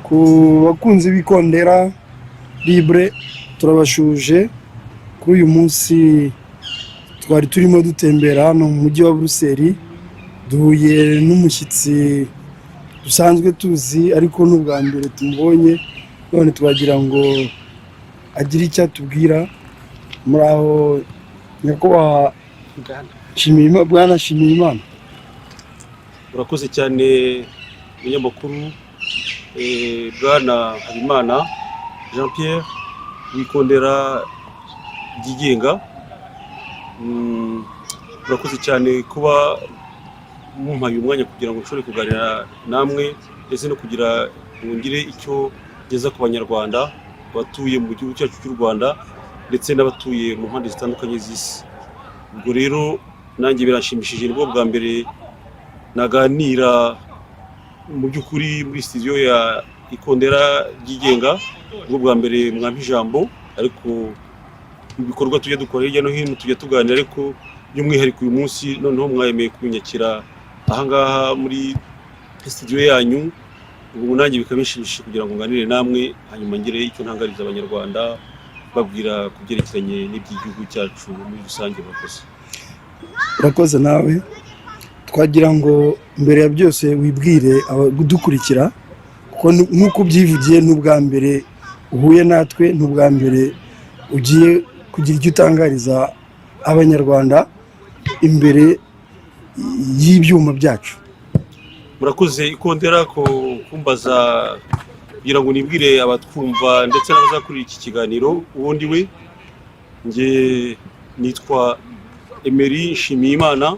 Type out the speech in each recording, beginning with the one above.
ku bakunzi b'Ikondera Libre turabashuje kuri uyu munsi twari turimo dutembera hano mu mujyi wa Bruxelles duhuye n'umushyitsi dusanzwe tuzi ariko n'ubwa mbere tumubonye none twagira ngo agire icyo atubwira muri aho nyakubahwa Bwana Nshimiyimana. Urakoze cyane umunyamakuru Bwana Habimana Jean Pierre w'Ikondera ryigenga. Urakoze cyane kuba mumpaye umwanya kugira ngo nshobore kuganira namwe ndetse no kugira ngo ngire icyo ngeza ku banyarwanda batuye mu gihugu cyacu cy'u Rwanda ndetse n'abatuye mu mpande zitandukanye z'isi. Ubwo rero nanjye biranshimishije nibwo bwa mbere naganira mu by'ukuri muri studio ya Ikondera ryigenga, ubwo bwa mbere mwampa ijambo, ariko mu bikorwa tujya dukora hirya no hino tujya tuganira, ariko by'umwihariko uyu munsi noneho mwayemeye kunyakira ahangaha muri studio yanyu. Ubu nanjye bikabishimishije kugira ngo nganire namwe, hanyuma ngire icyo ntangariza abanyarwanda babwira kubyerekeranye n'iby'igihugu cyacu muri rusange. Urakoze nawe, twagira ngo mbere ya byose wibwire abadukurikira, kuko nk'uko ubyivugiye n'ubwa mbere uhuye natwe, n'ubwa mbere ugiye kugira icyo utangariza abanyarwanda imbere y'ibyuma byacu. Murakoze Ikondera ko kumbaza kugira ngo nibwire abatwumva ndetse n'abazakurira iki kiganiro. Ubundi we nge nitwa Emery NSHIMIYIMANA,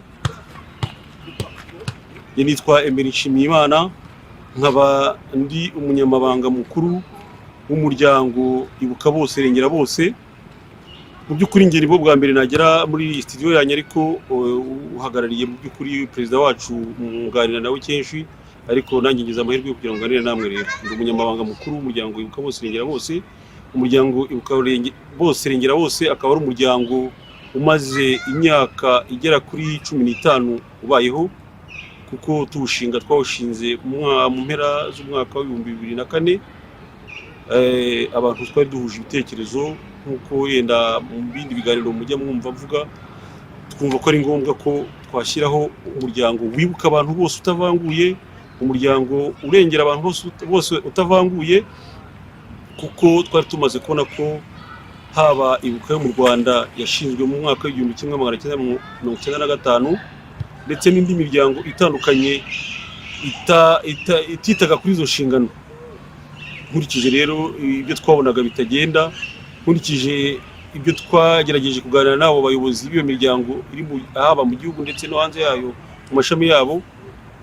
Emery NSHIMIYIMANA, nkaba ndi umunyamabanga mukuru w'umuryango Ibuka Bose Rengera Bose. Mu by'ukuri nge nibwo bwa mbere nagera muri studio yanyu, ariko uhagarariye mu by'ukuri perezida wacu munganira nawe kenshi, ariko nanjye ngize amahirwe yo kugira ngo nganire namwe. Rero ndi umunyamabanga mukuru w'umuryango Ibuka Bose Rengera Bose. Umuryango Ibuka Bose Rengera Bose akaba ari umuryango umaze imyaka igera kuri 15 ubayeho, kuko tuwushinga twawushinze mu mpera z'umwaka wa 2004. Abantu twari duhuje ibitekerezo nk'uko yenda mu bindi biganiro mujya mwumva mvuga, twumva ko ari ngombwa ko twashyiraho umuryango wibuka abantu bose utavanguye, umuryango urengera abantu bose utavanguye, kuko twari tumaze kubona ko haba ibuka yo mu Rwanda yashinzwe mu mwaka wa 1995 ndetse n'indi miryango itandukanye ititaga kuri izo nshingano. Nkurikije rero ibyo twabonaga bitagenda, nkurikije ibyo twagerageje kuganira n'abo bayobozi b'iyo miryango iri haba mu gihugu ndetse no hanze yayo mu mashami yabo,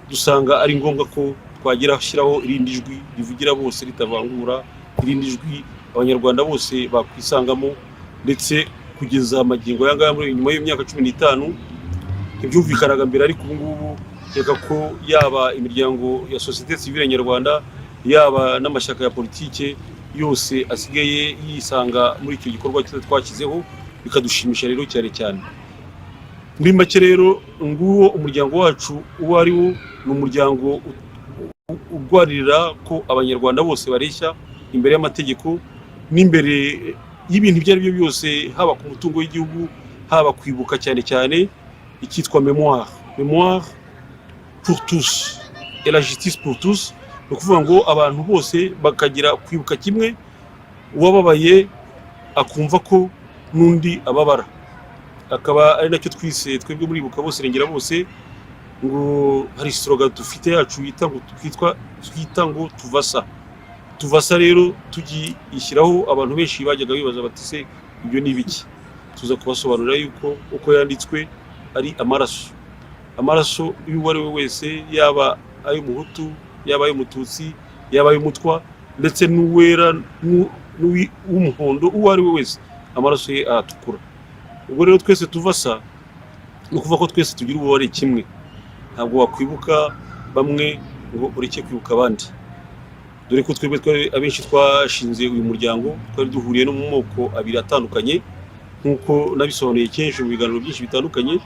dusanga ari ngombwa ko twagira shyiraho irindi jwi rivugira bose ritavangura, irindi jwi abanyarwanda bose bakwisangamo. Ndetse kugeza amagingo yangaya muri nyuma y'imyaka 15 ibyumvikanaga mbere, ariko ubu ngubu reka ko yaba imiryango ya societe civile nyarwanda, yaba n'amashyaka ya politike yose asigaye yisanga muri icyo gikorwa twashyizeho, bikadushimisha rero cyane cyane. Muri make rero nguwo umuryango wacu uwo ari wo, ni umuryango urwanirira ko abanyarwanda bose bareshya imbere y'amategeko n'imbere y'ibintu ibyo ari byo byose, haba ku mutungo w'igihugu, haba kwibuka cyane cyane ikitwa mémoire pour tous et la justice pour tous. Ni ukuvuga ngo abantu bose bakagira kwibuka kimwe, uwababaye akumva ko n'undi ababara. Akaba ari nacyo twise twebwe muri Ibuka Bose Rengera Bose, ngo hari slogan dufite yacu twita ngo tuvasa. Rero tugiyishyiraho, abantu benshi bajyaga bibaza bati se ibyo ni ibiki? Tuza kubasobanurira yuko uko yanditswe ari amaraso y'uwo ari we wese, yaba ay'umuhutu, yaba ay'umututsi, yaba ay'umutwa, ndetse n'uwera n'uw'umuhondo, uwo ari we wese amaraso ye aratukura. Ubwo rero twese tuvasa, ni ukuvuga ko twese tugira ububabare kimwe. Ntabwo wakwibuka bamwe ngo ureke kwibuka abandi, dore ko twebwe abenshi twashinze uyu muryango twari duhuriye no mu moko abiri atandukanye, nk'uko nabisobanuye kenshi mu biganiro byinshi bitandukanye.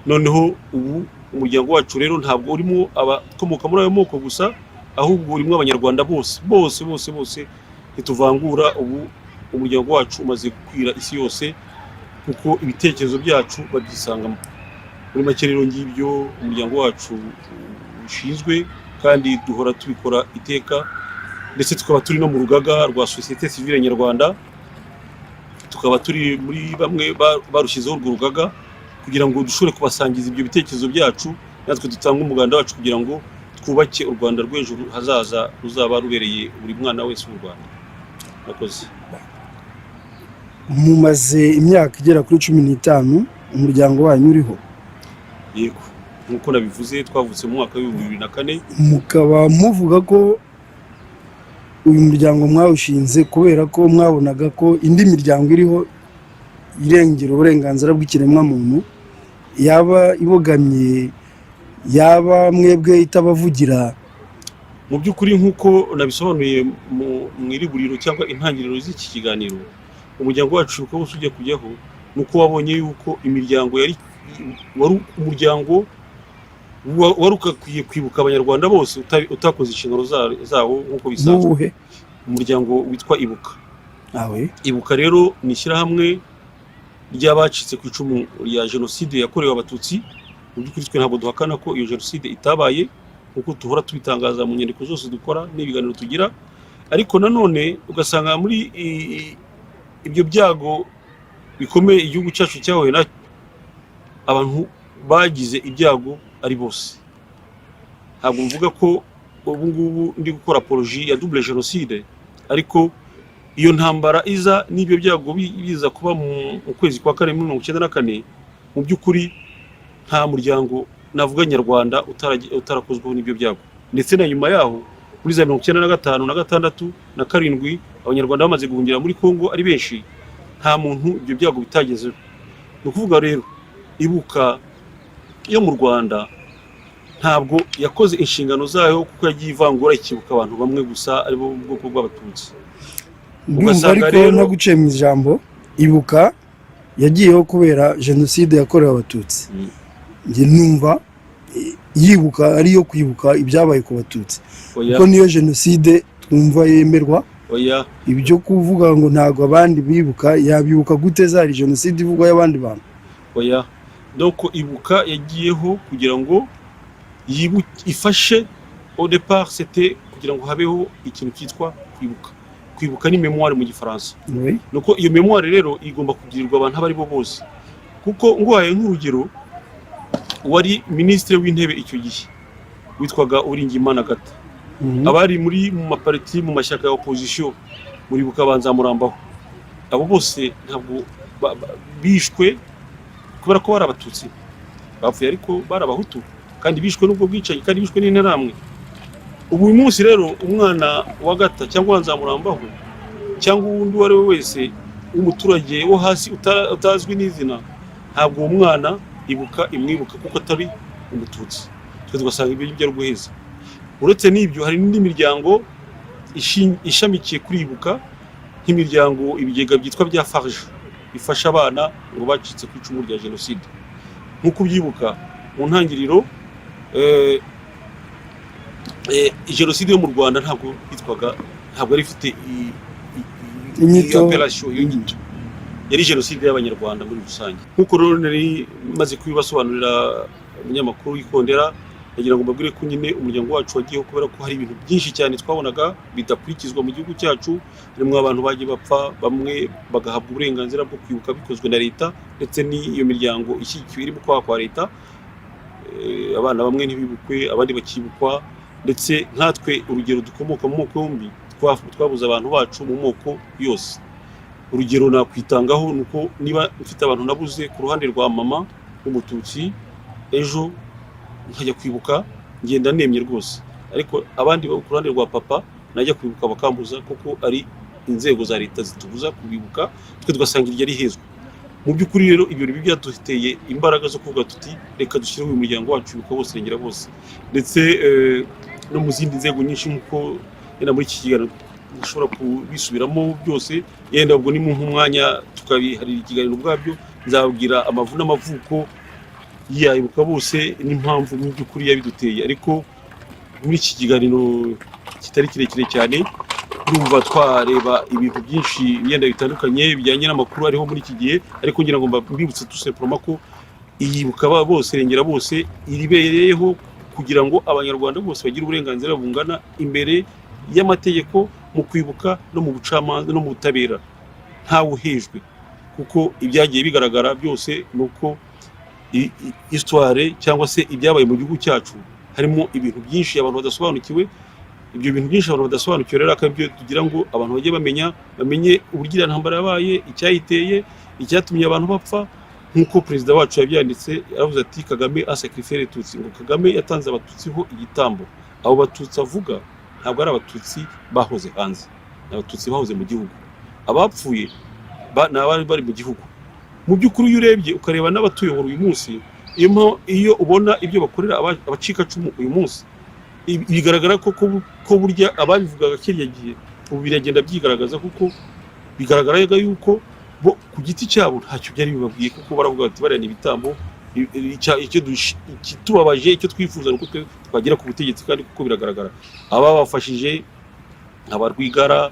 Noneho ubu umuryango wacu rero ntabwo urimo abakomoka muri ayo moko gusa, ahubwo urimo abanyarwanda bose bose bose bose, ntituvangura. Ubu umuryango wacu umaze gukwira isi yose kuko ibitekerezo byacu babyisangamo. Muri make rero ngibyo umuryango wacu ushinzwe, kandi duhora tubikora iteka, ndetse tukaba turi no mu rugaga rwa sosiyete sivile nyarwanda, tukaba turi muri bamwe barushyizeho urwo rugaga kugira ngo dushobore kubasangiza ibyo bitekerezo byacu, natwe dutanga umuganda wacu kugira ngo twubake u Rwanda rw'ejo hazaza ruzaba rubereye buri mwana wese w'u Rwanda. Murakoze. Mumaze imyaka igera kuri 15 umuryango wanyu uriho? Yego, nkuko nabivuze twavutse mu mwaka wa 2004. Mukaba muvuga ko uyu muryango mwawushinze kubera ko mwabonaga ko indi miryango iriho irengera uburenganzira bw'ikiremwa muntu yaba ibogamye, yaba mwebwe itabavugira? Mu by'ukuri nkuko nabisobanuye mu iriburiro cyangwa intangiriro z'iki kiganiro, umuryango wacu uko usujya kujyaho nuko wabonye yuko imiryango wari umuryango wari ukwiye kwibuka abanyarwanda bose utakoze inshingano zawo nkuko bisanzwe. Umuryango witwa IBUKA. IBUKA rero ni ishyirahamwe ry'abacitse ku icumu rya genocide yakorewe abatutsi. Mu by'ukuri twe ntabwo duhakana ko iyo genocide itabaye, kuko tuhora tubitangaza mu nyandiko zose dukora n'ibiganiro tugira, ariko nanone ugasanga muri ibyo byago bikomeye igihugu cyacu cyahuye na abantu bagize ibyago ari bose. Ntabwo mvuga ko ubu ngubu ndi gukora apologie ya double genocide, ariko iyo ntambara iza n'ibyo byago biza kuba mu kwezi kwa 1994, mu by'ukuri nta muryango navuga nyarwanda utarakozweho n'ibyo byago. Ndetse na nyuma yaho muri za 1995 na 1996 na 7 abanyarwanda bamaze guhungira muri Kongo ari benshi, nta muntu ibyo byago bitagezeho. Ni ukuvuga rero IBUKA yo mu Rwanda ntabwo yakoze inshingano zayo, kuko yagiye ivangura ikibuka abantu bamwe gusa ari bo mu bwoko bw'abatutsi. Ugasanga rero no guciye mu ijambo, IBUKA yagiyeho kubera genocide yakorewe abatutsi. Nge numva yibuka ariyo kwibuka ibyabaye ku batutsi, kuko niyo genocide twumva yemerwa. Ibyo kuvuga ngo ntago abandi bibuka, yabibuka gute zari genocide ivugwa y'abandi bantu? Donc IBUKA yagiyeho kugira ngo ifashe. Au départ c'était kugira ngo habeho ikintu cyitwa kwibuka. Kwibuka ni memoire mu gifaransa. Nuko iyo memoire rero igomba kugirirwa abantu abari bo bose, kuko ngwaye nk'urugero wari ministre w'intebe icyo gihe witwaga UWIRINGIYIMANA Agatha. Abari muri mu maparti mu mashyaka ya opposition muri IBUKA NZAMURAMBAHO, abo bose ntabwo bishwe kubera ko bari abatutsi, bapfuye ariko bari abahutu, kandi bishwe n'ubwo bwicanyi, kandi bishwe n'interahamwe. Ubu uyu munsi rero umwana wa Agatha cyangwa NZAMURAMBAHO cyangwa undi wari we wese umuturage wo hasi utazwi n'izina, ntabwo umwana IBUKA imwibuka kuko atari umututsi. Twe tugasanga ibyo byo guheza. Uretse n'ibyo hari n'indi miryango ishamikiye kuri IBUKA, nk'imiryango ibigega byitwa bya FARG bifasha abana ngo bacitse ku icumu rya genocide. Nkuko ubyibuka mu ntangiriro genocide yo mu Rwanda ntabwo ari ifite operation y'inyito, yari genocide y'abanyarwanda muri rusange. Nkuko rero nari maze kubibasobanurira umunyamakuru w'Ikondera, nagira ngo mbabwire ko nyine umuryango wacu wagiyeho kubera ko hari ibintu byinshi cyane twabonaga bidakurikizwa mu gihugu cyacu, harimo abantu bagiye bapfa, bamwe bagahabwa uburenganzira bwo kwibuka bikozwe na leta, ndetse n'iyo miryango ishyigikiwe irimo kwa leta. Abana bamwe ntibibukwe, abandi bakibukwa, ndetse nkatwe urugero dukomoka mu moko yombi twabuze abantu bacu mu moko yose. Urugero nakwitangaho nuko niba mfite abantu nabuze ku ruhande rwa mama w'umututsi, ejo nkajya kwibuka ngenda nemye rwose, ariko abandi ku ruhande rwa papa najya kwibuka bakambuza, kuko ari inzego za leta zitubuza kubibuka, twe tugasanga iryo ari hezwa. Mu by'ukuri rero ibyo byaduteye imbaraga zo kuvuga tuti reka dushyireho uyu muryango wacu IBUKA bose irengera bose, ndetse no mu zindi nzego nyinshi nk'uko yenda muri iki kiganiro dushobora kubisubiramo byose. Yenda ubwo ni mu mwanya tukabiharira ikiganiro ubwabyo, nzababwira amavu n'amavuko ya IBUKA bose n'impamvu mu by'ukuri yabiduteye. Ariko muri iki kiganiro kitari kirekire cyane urumva twareba ibintu byinshi byenda bitandukanye bijyanye n'amakuru ariho muri iki gihe, ariko ngira ngo mbibutse tusepuroma ko iyibuka bose irengera bose iribereyeho kugira ngo abanyarwanda bose bagire uburenganzira bungana imbere y'amategeko mu kwibuka no mu bucamanza no mu butabera ntawe uhejwe, kuko ibyagiye bigaragara byose nuko histoire cyangwa se ibyabaye mu gihugu cyacu harimo ibintu byinshi abantu badasobanukiwe. Ibyo bintu byinshi abantu badasobanukiwe rero akabyo tugira ngo abantu bajye bamenye uburyo ntambara yabaye, icyayiteye, icyatumye abantu bapfa, nk'uko perezida wacu yabyanditse yaravuze ati Kagame asacrifice les Tutsi, ngo Kagame yatanze abatutsi ho igitambo. Abo batutsi avuga ntabwo ari abatutsi bahoze hanze, abatutsi bahoze mu gihugu. Abapfuye n'abari bari mu gihugu. Mu by'ukuri iyo urebye ukareba n'abatuyobora uyu munsi, iyo ubona ibyo bakorera abacikacumu uyu munsi, bigaragara ko burya ababivugaga kiriya gihe ubu biragenda byigaragaza, kuko bigaragara yuko bo ku giti cyabo ntacyo byari bibabwiye, kuko baravuga bati bariya ni ibitambo, ikitubabaje icyo twifuza nuko twagera ku butegetsi, kandi kuko biragaragara ababafashije abarwigara,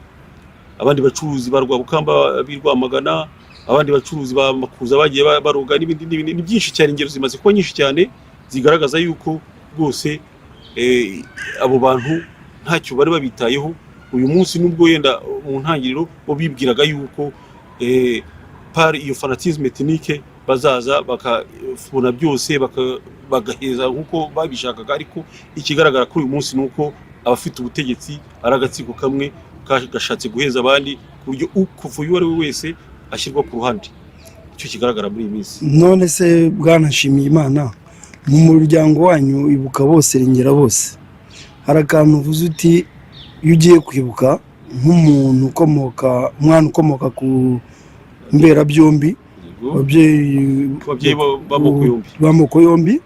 abandi bacuruzi ba Rwabukamba birwamagana, abandi bacuruzi ba Makuza bagiye baroga n'ibindi ni byinshi cyane, ingero zimaze kuba nyinshi cyane zigaragaza yuko rwose abo bantu ntacyo bari babitayeho. Uyu munsi nubwo yenda mu ntangiriro bo bibwiraga yuko par iyo fanatisme ethnique bazaza bakabona byose bagaheza nkuko babishakaga, ariko ikigaragara kuri uyu munsi nuko abafite ubutegetsi ari agatsiko kamwe gashatse guheza abandi, ku buryo ukuvuye uwo ari we wese ashyirwa ku ruhande. Icyo kigaragara muri iyi minsi. None se Bwana Nshimiyimana, mu muryango wanyu ibuka bose irengera bose, hari akantu uvuze uti iyo ugiye kwibuka nk'umuntu umwana ukomoka ku mberabyombi, ababyeyi b'amoko yombi,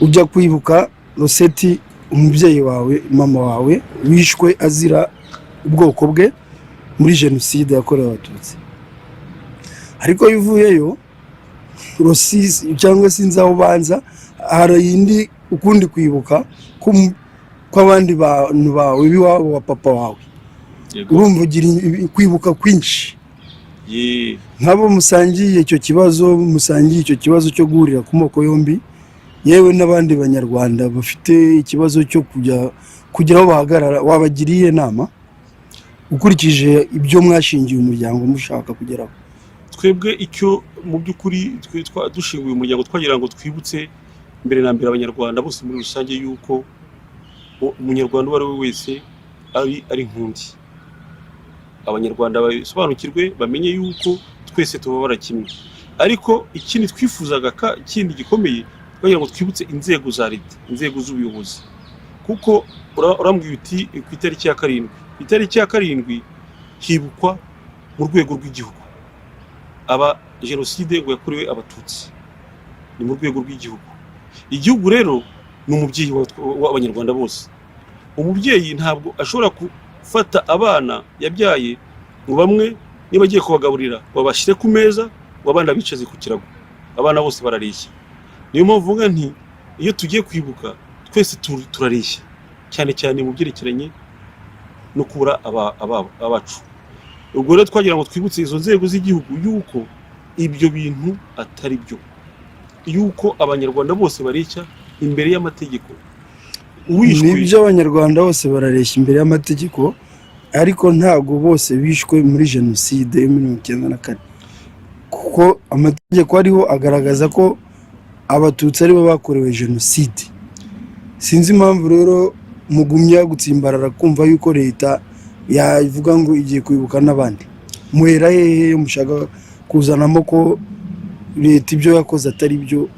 ujya kwibuka Roseti umubyeyi wawe, mama wawe wishwe azira ubwoko bwe muri genocide yakorewe abatutsi. Ariko iyo uvuyeyo Rosisi cyangwa se inzaho ubanza, hari ukundi kwibuka kw'abandi bantu bawe b'iwabo wa papa wawe, urumva ugira kwibuka kwinshi. Nk'abo musangiye icyo kibazo cyo guhurira ku moko yombi, yewe n'abandi banyarwanda bafite ikibazo cyo kugira aho bahagarara, wabagiriye inama ukurikije ibyo mwashingiye umuryango mushaka kugeraho? Twebwe icyo mu by'ukuri dushinguye umuryango twagira ngo twibutse mbere na mbere abanyarwanda bose muri rusange yuko umunyarwanda uwo ari we wese ari nkundi. Abanyarwanda basobanukirwe bamenye yuko twese tubabara kimwe, ariko ikindi twifuzaga ikindi gikomeye twagira ngo twibutse inzego za leta, inzego z'ubuyobozi, kuko urambwiye uti ku itariki ya karindwi hibukwa mu rwego rw'igihugu genocide ngo yakorewe abatutsi, ni mu rwego rw'igihugu. Igihugu rero ni umubyeyi w'abanyarwanda bose. Umubyeyi ntabwo ashobora gufata abana yabyaye ngo bamwe niba agiye kubagaburira babashyire ku meza ngo abana bicaze ku kirago, abana bose barareshya. Niyo mpamvu mvuga nti iyo tugiye kwibuka twese turareshya, cyane cyane mu byerekeranye no kubura abacu. Ubwo rero twagira ngo twibutse izo nzego z'igihugu yuko ibyo bintu atari byo, yuko abanyarwanda bose bareshya imbere y'amategeko. Nibyo abanyarwanda bose barareshya imbere y'amategeko, ariko ntabwo bose bishwe muri genocide ya 1994, kuko amategeko ariho agaragaza ko abatutsi aribo bakorewe genocide. Sinzi impamvu rero mugumya gutsimbarara kumva yuko leta yavuga ngo igiye kwibuka n'abandi. Muhera hehe mushaka kuzanamo ko leta ibyo yakoze atari byo,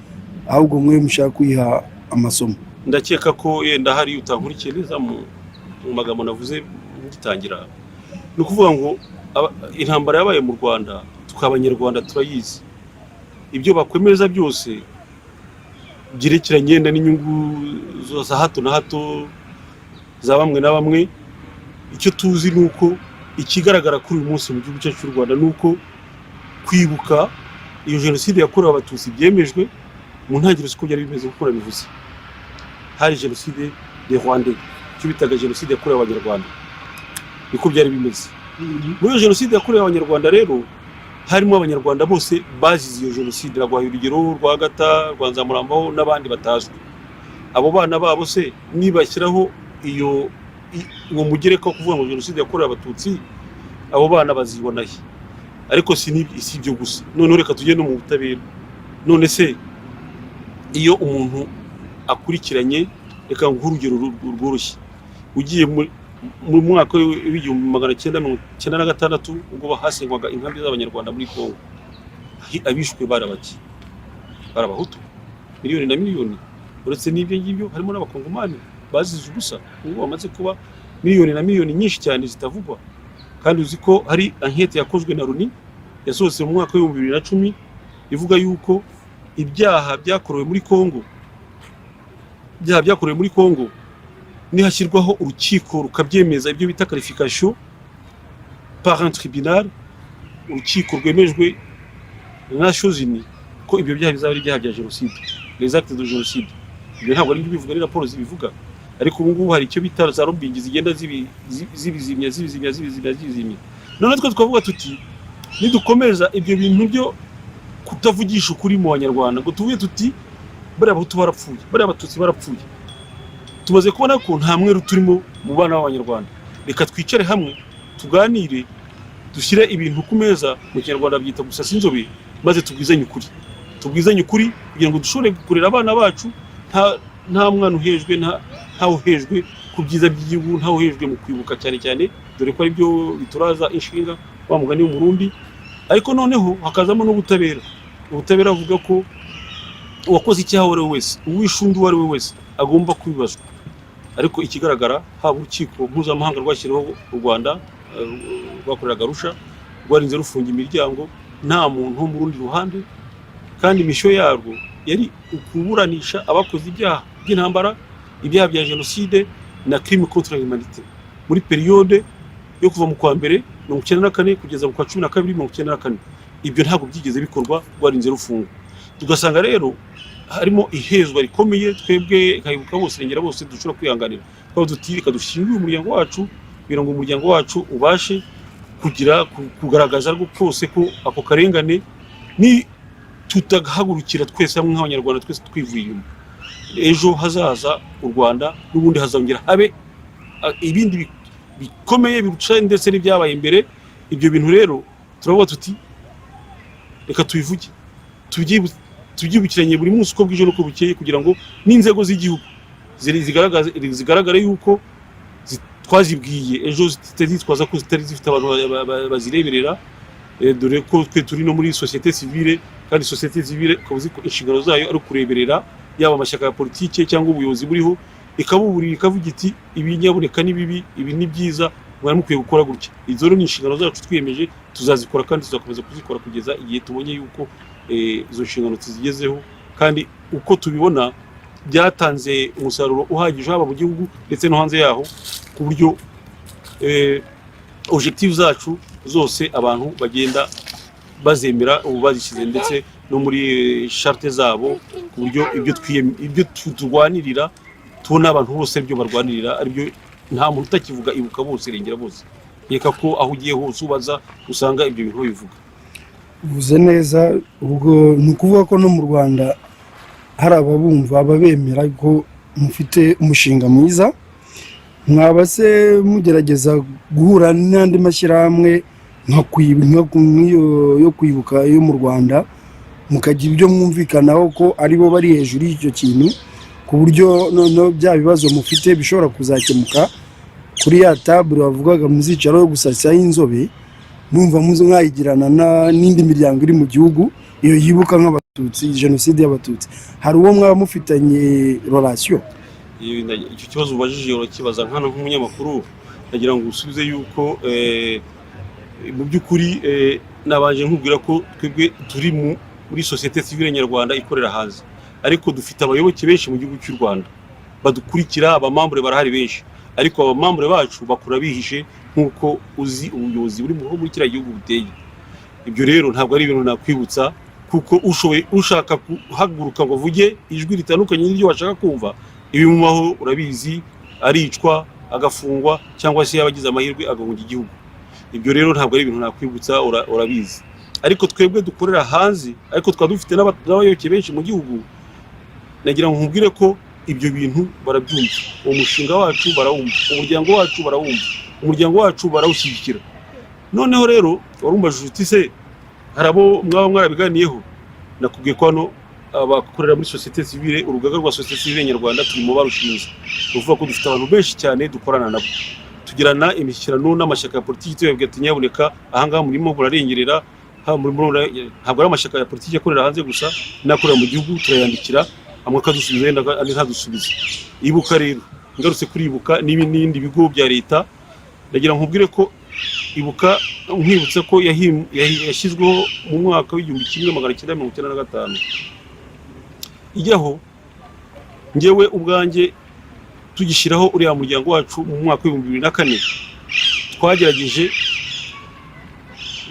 ahubwo mwe mushaka kwiha amasomo? Ndakeka ko yenda hari utankurikiye neza mu magambo navuze ngitangira. Ni ukuvuga ngo intambara yabaye mu Rwanda, tukabanyarwanda turayizi. Ibyo bakwemeza byose byerekeranye n'inyungu za hato na hato za bamwe na bamwe. Icyo tuzi nuko ikigaragara kuri uyu munsi mu gihugu cyacu cy'u Rwanda nuko kwibuka iyo genocide yakorewe abatutsi byemejwe mu ntangiriro z'uko byari bimeze, kuko nabivuze. Hari genocide des Rwandais cyo bitaga genocide yakorewe abanyarwanda niko byari bimeze muri iyo genocide yakorewe abanyarwanda rero harimo abanyarwanda bose bazize iyo genocide nagwaye urugero rwa Agatha rwa NZAMURAMBAHO n'abandi batazwi abo bana babo se nibashyiraho iyo uwo mugereka wo kuvuga ngo genocide yakorewe abatutsi abo bana bazibonahe ariko si ibyo gusa none reka tujye no mu butabera none se iyo umuntu akurikiranye reka nk'urugero rworoshye ugiye mu mwaka w'1996 ubwo bahasengwaga inkambi z'abanyarwanda muri Kongo abishwe barabaki barabahutu miliyoni na miliyoni uretse n'ibyo ngibyo harimo n'abakongomani bazize ubusa ubwo bamaze kuba miliyoni na miliyoni nyinshi cyane zitavugwa kandi uzi ko hari enquête yakozwe na Loni yasohotse mu mwaka wa 2010 ivuga yuko ibyaha byakorewe muri Kongo nihashyirwaho urukiko rukabyemeza ibyo bita qualification par un tribunal urukiko rwemejwe na Nations Unies ko ibyo byaha bizaba ari ibyaha bya genocide les actes de génocide ibyo ntabwo ari bivuga ni raporo zibivuga ariko ubu ngubu hari icyo bita za lobbying zigenda zibizimya none twe twavuga tuti nidukomeza ibyo bintu byo kutavugisha ukuri mu banyarwanda ngo tuvuye tuti bari abahutu barapfuye bari abatutsi barapfuye tumaze kubona ko nta mweru turimo mu bana b'abanyarwanda reka twicare hamwe tuganire dushyire ibintu ku meza mu kinyarwanda byita gusa sinzobe maze tubwizanye ukuri kugira ngo dushobore gukurira abana bacu nta mwana uhejwe nta uhejwe ku byiza by'igihugu nta uhejwe mu kwibuka cyane cyane dore ko ari byo bituraza inshinga wa mugani w'umurundi ariko noneho hakazamo n'ubutabera ubutabera avuga ko uwakoze icyaha wari wese uwishundi wari wese agomba kubibazwa ariko ikigaragara haba urukiko mpuzamahanga rwashyiriweho u Rwanda rwakoreraga Arusha rwarinze rufunga imiryango nta muntu wo mu rundi ruhande kandi imisho yarwo yari ukuburanisha abakoze ibyaha by'intambara ibyaha bya genocide na crime contre l'humanité muri periode yo kuva mu kwa mbere 1994 kugeza mu kwa 12 1994 ibyo ntabwo byigeze bikorwa rwarinze rufunga tugasanga rero harimo ihezwa rikomeye twebwe Kwibuka bose rengera bose dushobora kwihanganira twaba dutirika dushingiye umuryango wacu kugira ngo umuryango wacu ubashe kugaragaza rwose ko ako karengane ni tutagahagurukira twese hamwe nk'abanyarwanda twese twivuye inyuma ejo hazaza u Rwanda n'ubundi hazongera habe ibindi bikomeye biruca ndetse n'ibyabaye imbere ibyo bintu rero turavuga tuti reka tubivuge tubyibukiranye buri munsi uko bwije n'uko bukeye kugira ngo n'inzego z'igihugu zigaragara yuko twazibwiye ejo zitazitwaza ko zitari zifite abantu bazireberera dore ko twe turi no muri société civile kandi société civile kabuzi ko inshingano zayo ari kureberera yaba amashyaka ya politike cyangwa ubuyobozi buriho ikabuburira ikavuga iti ibi nyaboneka ni bibi ibi ni byiza mwari mukwiye gukora gutya izo ni inshingano zacu twiyemeje tuzazikora kandi tuzakomeza kuzikora kugeza igihe tubonye yuko izo nshingano tuzigezeho kandi uko tubibona byatanze umusaruro uhagije haba mu gihugu ndetse no hanze yaho ku buryo objective zacu zose abantu bagenda bazemera ubu bazishyize ndetse no muri charte zabo ku buryo ibyo turwanirira tubona abantu bose ibyo barwanirira aribyo nta muntu utakivuga ibuka bose rengera bose yeka ko aho ugiye hose ubaza usanga ibyo bintu bivuga uvuze neza ubwo ni ukuvuga ko no mu Rwanda hari ababumva babemera ko mufite umushinga mwiza mwaba se mugerageza guhura n'andi mashyirahamwe yo kwibuka yo mu Rwanda mukagira ibyo mwumvikanaho ko aribo bari hejuru y'icyo kintu ku buryo noneho bya bibazo mufite bishobora kuzakemuka kuri ya table bavugaga muzicaro yo gusasa inzobe numva mwayigirana n'indi miryango iri mu gihugu iyo yibuka nk'abatutsi genocide y'abatutsi hari uwo mwaba mufitanye relation icyo kibazo ubajije urakibaza nkana nk'umunyamakuru nagira ngo usubize yuko mu by'ukuri nabanje nkubwira ko twebwe turi muri société civile nyarwanda ikorera hanze ariko dufite abayoboke benshi mu gihugu cy'u Rwanda badukurikira abamambure barahari benshi ariko abamambure bacu bakura bihishe nk'uko uzi ubuyobozi buri muri kiriya gihugu buteye ibyo rero ntabwo ari ibintu nakwibutsa kuko ushaka guhaguruka ngo vuge ijwi ritandukanye n'iryo washaka kumva ibi mu maho urabizi aricwa agafungwa cyangwa se yabagize amahirwe agahunga igihugu. Ibyo rero ntabwo ari ibintu nakwibutsa, urabizi. Ariko twebwe dukorera hanze, ariko twaba dufite n'abayoboke benshi mu gihugu, nagira ngo nkubwire ko ibyo bintu barabyumva. Umushinga wacu barawumva, umuryango wacu barawumva, umuryango wacu barawushyigikira. Noneho rero warumbaje uti se harabo mwaba mwarabiganiyeho? Nakubwiye ko hano abakorera muri societe civile, urugaga rwa societe civile nyarwanda turimo barushinze. Uvuga ko dufite abantu benshi cyane dukorana nabo, tugirana imishyikirano n'amashyaka ya politiki, tuyabwira ati nyaboneka ahangaha murimo burarengerera, ntabwo ari amashyaka ya politiki akorera hanze gusa, n'akorera mu gihugu turayandikira, amwe akadusubiza andi ntadusubize. Ibuka rero, ngarutse kuri Ibuka n'ibindi bigo bya leta, ndagira nkubwire ko Ibuka nkwibutse ko yashyizweho mu mwaka w'1995 ijyaho. Ngewe ubwanjye tugishyiraho uriya muryango wacu mu mwaka w'2004 twagerageje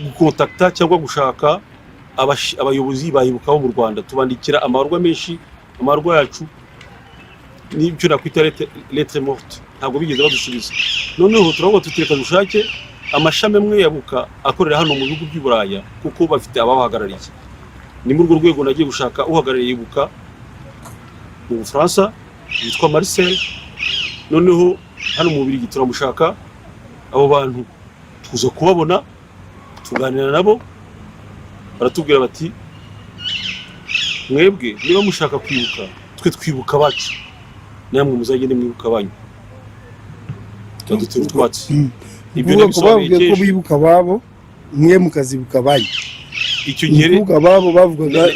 gukontakta cyangwa gushaka abayobozi bayibuka bo mu Rwanda, tubandikira amarwa menshi, amarwa yacu n'ibyo nakwita lettre morte, ntabwo bigeze badusubiza. Noneho turavuga tutireka dushake amashami amwe yabuka akorera hano mu bihugu by'i Buraya kuko bafite ababahagarariye. Ni muri urwo rwego nagiye gushaka uhagarariye Ibuka mu Bufaransa yitwa Marcel. Noneho hano mu Bubiligi turamushaka, abo bantu tuza kubabona tuganira nabo, baratubwira bati mwebwe niba mushaka kwibuka, twe twibuka bacu, namwe muzagende mwibuka banyu. Twadutera utwatsi. Ibyo nabisobanuye ko bibuka babo, mwe mukazibuka banyu. Icyo gihe bibuka babo bavugaga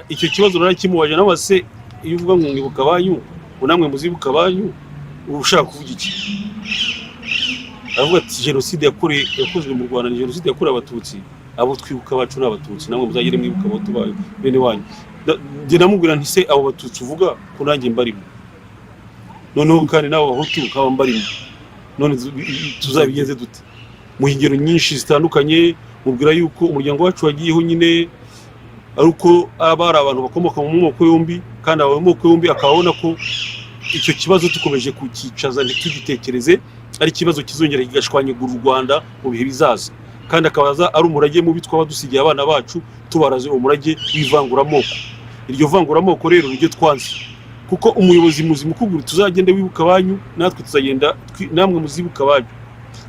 icyo kibazo narakimubaje nawe se, iyo uvuga ngo mwibuka banyu, namwe muzibuka banyu, ushaka kuvuga iki? Aravuga ati genocide yakozwe mu Rwanda ni genocide yakorewe abatutsi, abo twibuka bacu n'abatutsi, namwe muzagire mwibuka abo tubaye bene wanyu. Nge namubwira nti se abo batutsi uvuga ko nanjye mbarimo, noneho kandi n'abo bahutu nkaba mbarimo, none tuzabigenze dute? Mu ngero nyinshi zitandukanye mubwira yuko umuryango wacu wagiyeho nyine ari uko abari abantu bakomoka mu moko yombi, kandi abo moko yombi akabona ko icyo kibazo tukomeje kukicaza ntitugitekereze, ari ikibazo kizongera kigashwanyagura u Rwanda mu bihe bizaza, kandi akabaza ari umurage mubi twaba dusigiye abana bacu, tubaraze umurage w'ivanguramoko. Iryo vanguramoko rero niryo twanze, kuko umuyobozi muzima ukubwira tuzagende wibuka banyu, natwe tuzagenda namwe muzibuka banyu.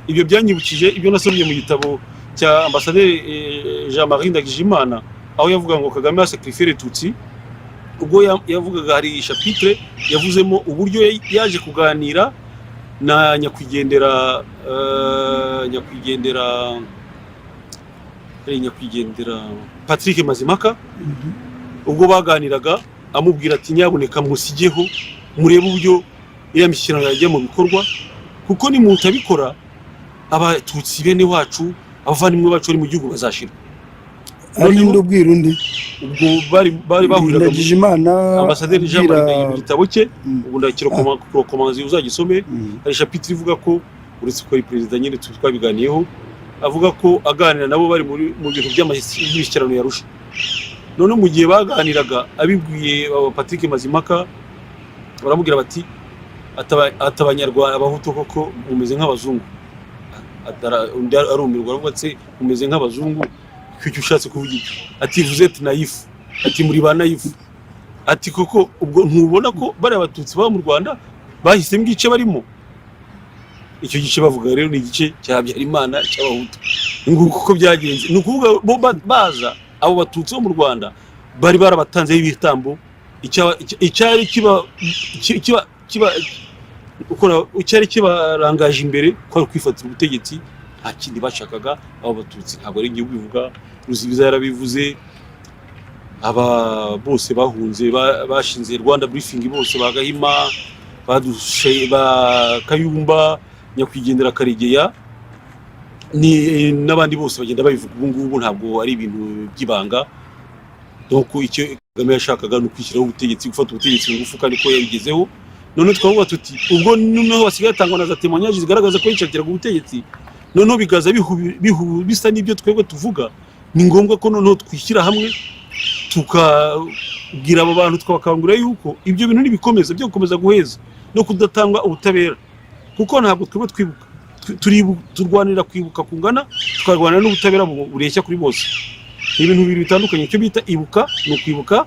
Ibyo byanyibukije ibyo nasomye mu gitabo cya ambasaderi Jean-Marie Ndagijimana, aho yavuga ngo Kagame yasacrifié Tutsi. Ubwo yavugaga hari chapitre yavuzemo uburyo yaje kuganira na nyakwigendera Patrick Mazimaka. Ubwo baganiraga amubwira ati nyaboneka musigeho murebe uburyo iriya mishyikirano yajya mu bikorwa, kuko ni mutabikora abatutsi bene wacu, abavandimwe bacu bari mu gihugu bazashira. Ari ndubwira undi ubwo bari bahuriraga Ndagijimana ambasaderi Jean-Marie mu gitabo cye, ubu ndakirokomanzi uzagisome. Hari chapitre ivuga ko uretse ko ari president nyine twabiganiyeho, avuga ko aganira nabo bari mu bintu by'amashyikirano yarusha. None mu gihe baganiraga abibwiye Patrick Mazimaka, baramubwira bati atabanyarwanda abahutu koko mumeze nk'abazungu. Arumirwa aravuga ati mumeze nk'abazungu, icyo ushatse kuvuga iki? Ati vous êtes naïf, ati muri ba naïf. Ati koko ubwo ntubona ko bari abatutsi baba mu Rwanda bahisemo igice barimo? Icyo gice bavuga rero ni igice cya Habyarimana cy'abahutu. Nguko uko byagenze, ni ukuvuga bo baza abo batutsi bo mu Rwanda bari barabatanzeho ibitambo, icyari kibarangaje imbere ko kwifatira ubutegetsi, nta kindi bashakaga. Abo batutsi ntabwo ari igihugu bivuga, Ruzibiza yarabivuze, aba bose bahunze bashinze Rwanda briefing, bose bagahima badushe Kayumba, nyakwigendera Karegeya ni n'abandi bose bagenda babivuga. Ubu ngubu ntabwo ari ibintu by'ibanga. Donc icyo Kagame yashakaga no kwishyiraho ubutegetsi, gufata ubutegetsi ngufu, kandi ko yabigezeho. None twavuga tuti ubwo noneho basigaye atangwa na za témoignages zigaragaza ko yishakiraga ubutegetsi, noneho bigaza bisa n'ibyo twebwe tuvuga. Ni ngombwa ko noneho twishyira hamwe tukabwira abo bantu, twabakangurira yuko ibyo bintu nibikomeza byo gukomeza guheza no kudatanga ubutabera, kuko ntabwo twebwe twibuka turwanira kwibuka kungana, tukarwanira n'ubutabera bureshya kuri bose. Ni ibintu bibiri bitandukanye. Icyo bita ibuka ni ukwibuka,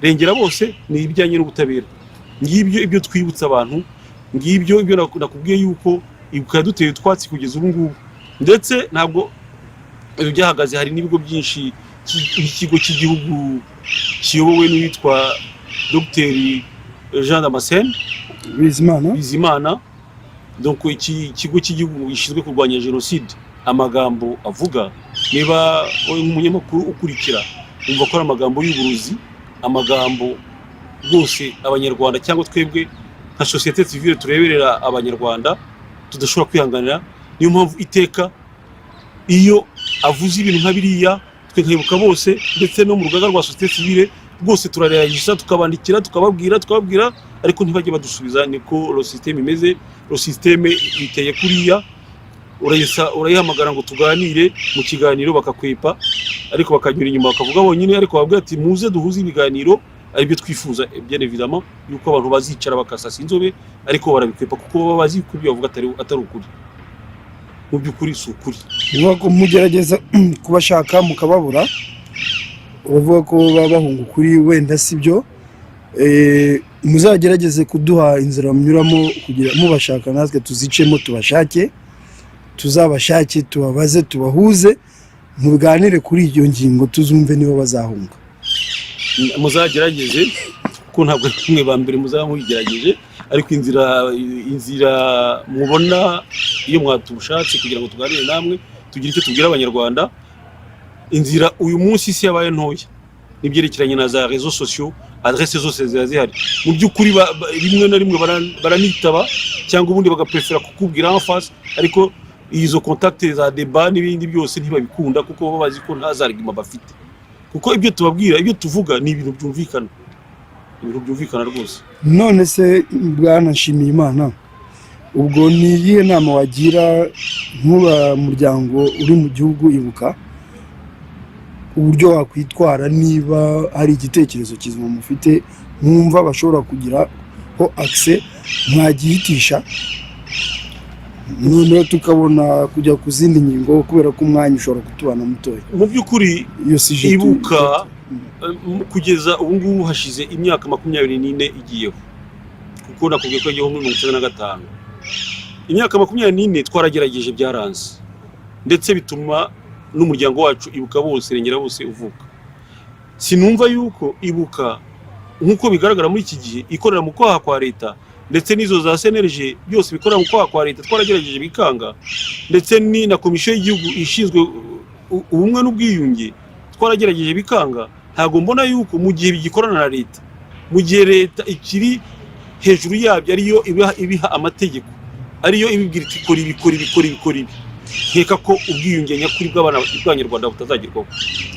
rengera bose ni ibijyanye n'ubutabera. Ngibyo ibyo twibutsa abantu, ngibyo ibyo nakubwiye yuko ibuka yaduteye utwatsi kugeza ubu ngubu. Ndetse ntabwo ibyo byahagaze, hari n'ibigo byinshi, nk'ikigo cy'igihugu kiyobowe n'uwitwa Dr Jean Damascene Bizimana. Donc iki kigo cy'igihugu gishinzwe kurwanya genocide, amagambo avuga, niba umunyamakuru ukurikira umva ko ari amagambo y'uburuzi, amagambo rwose abanyarwanda cyangwa twebwe nka societe civile tureberera abanyarwanda tudashobora kwihanganira. Niyo mpamvu iteka iyo avuze ibintu nka biriya, twe Kwibuka bose ndetse no mu rugaga rwa societe civile rwose turarayagisa, tukabandikira, tukababwira, ariko ntibajye badusubiza. Niko lo systeme imeze. Lo systeme iteye kuriya, urayihamagara ngo tuganire mu kiganiro bakakwepa, ariko bakanyura inyuma bakavuga bonyine, ariko babwira ati muze duhuze ibiganiro, aribyo twifuza bien évidemment yuko abantu bazicara bakasasa inzobe, ariko barabikwepa kuko baba bazi ko ibyo bavuga atari ukuri. Mu by'ukuri si ukuri. Uvuga ko mugerageza kubashaka mukababura, uvuga ko baba bahunga ukuri, wenda sibyo. Muzagerageze kuduha inzira munyuramo kugira mubashaka, natwe tuzicemo tubashake, tuzabashake, tubabaze, tubahuze, muganire kuri iyo ngingo, tuzumve niba bazahunga. Muzagerageze kuko ntabwo kimwe ba mbere muzamugerageje, ariko inzira mubona iyo mwatubushatse kugira ngo tuganire namwe tugire icyo tubwira abanyarwanda. Inzira uyu munsi isi yabaye ntoya n'ibyerekeranye na za réseaux sociaux, adresse zose zihari. Mu by'ukuri rimwe na rimwe baranitaba cyangwa ubundi bagaprefera kukubwira en face, ariko izo contact za débat n'ibindi byose ntibabikunda kuko baba bazi ko nta zarigima bafite, kuko ibyo tubabwira, ibyo tuvuga ni ibintu byumvikana rwose. None se Bwana Nshimiyimana, ubwo ni iyihe nama wagira nk'uba muryango uri mu gihugu Ibuka, uburyo wakwitwara niba hari igitekerezo kizima mufite mwumva bashobora kugiraho accès, mwagihitisha noneho tukabona kujya ku zindi ngingo, kubera ko umwanya ushobora kutubana mutoya? Mu by'ukuri Ibuka kugeza ubu ngubu hashize imyaka 24 igiyeho, kuko nakubwiye ko yagiyeho muri 1995. Imyaka 24 twaragerageje byaranze, ndetse bituma n'umuryango wacu Ibuka bose, rengera bose uvuka. Sinumva yuko Ibuka nkuko bigaragara muri iki gihe ikorera mu kwaha kwa leta, ndetse n'izo za CNLG byose bikorera mu kwaha kwa leta, twaragerageje bikanga. Ndetse ni na komisiyo y'igihugu ishinzwe ubumwe n'ubwiyunge twaragerageje bikanga. Ntago mbona yuko mu gihe bigikorana na leta, mu gihe leta ikiri hejuru yabyo, ariyo ibiha amategeko, ariyo ibibwira ikora ibi, nkeka ko ubwiyunge nyakuri bw'abanyarwanda butazagerwaho.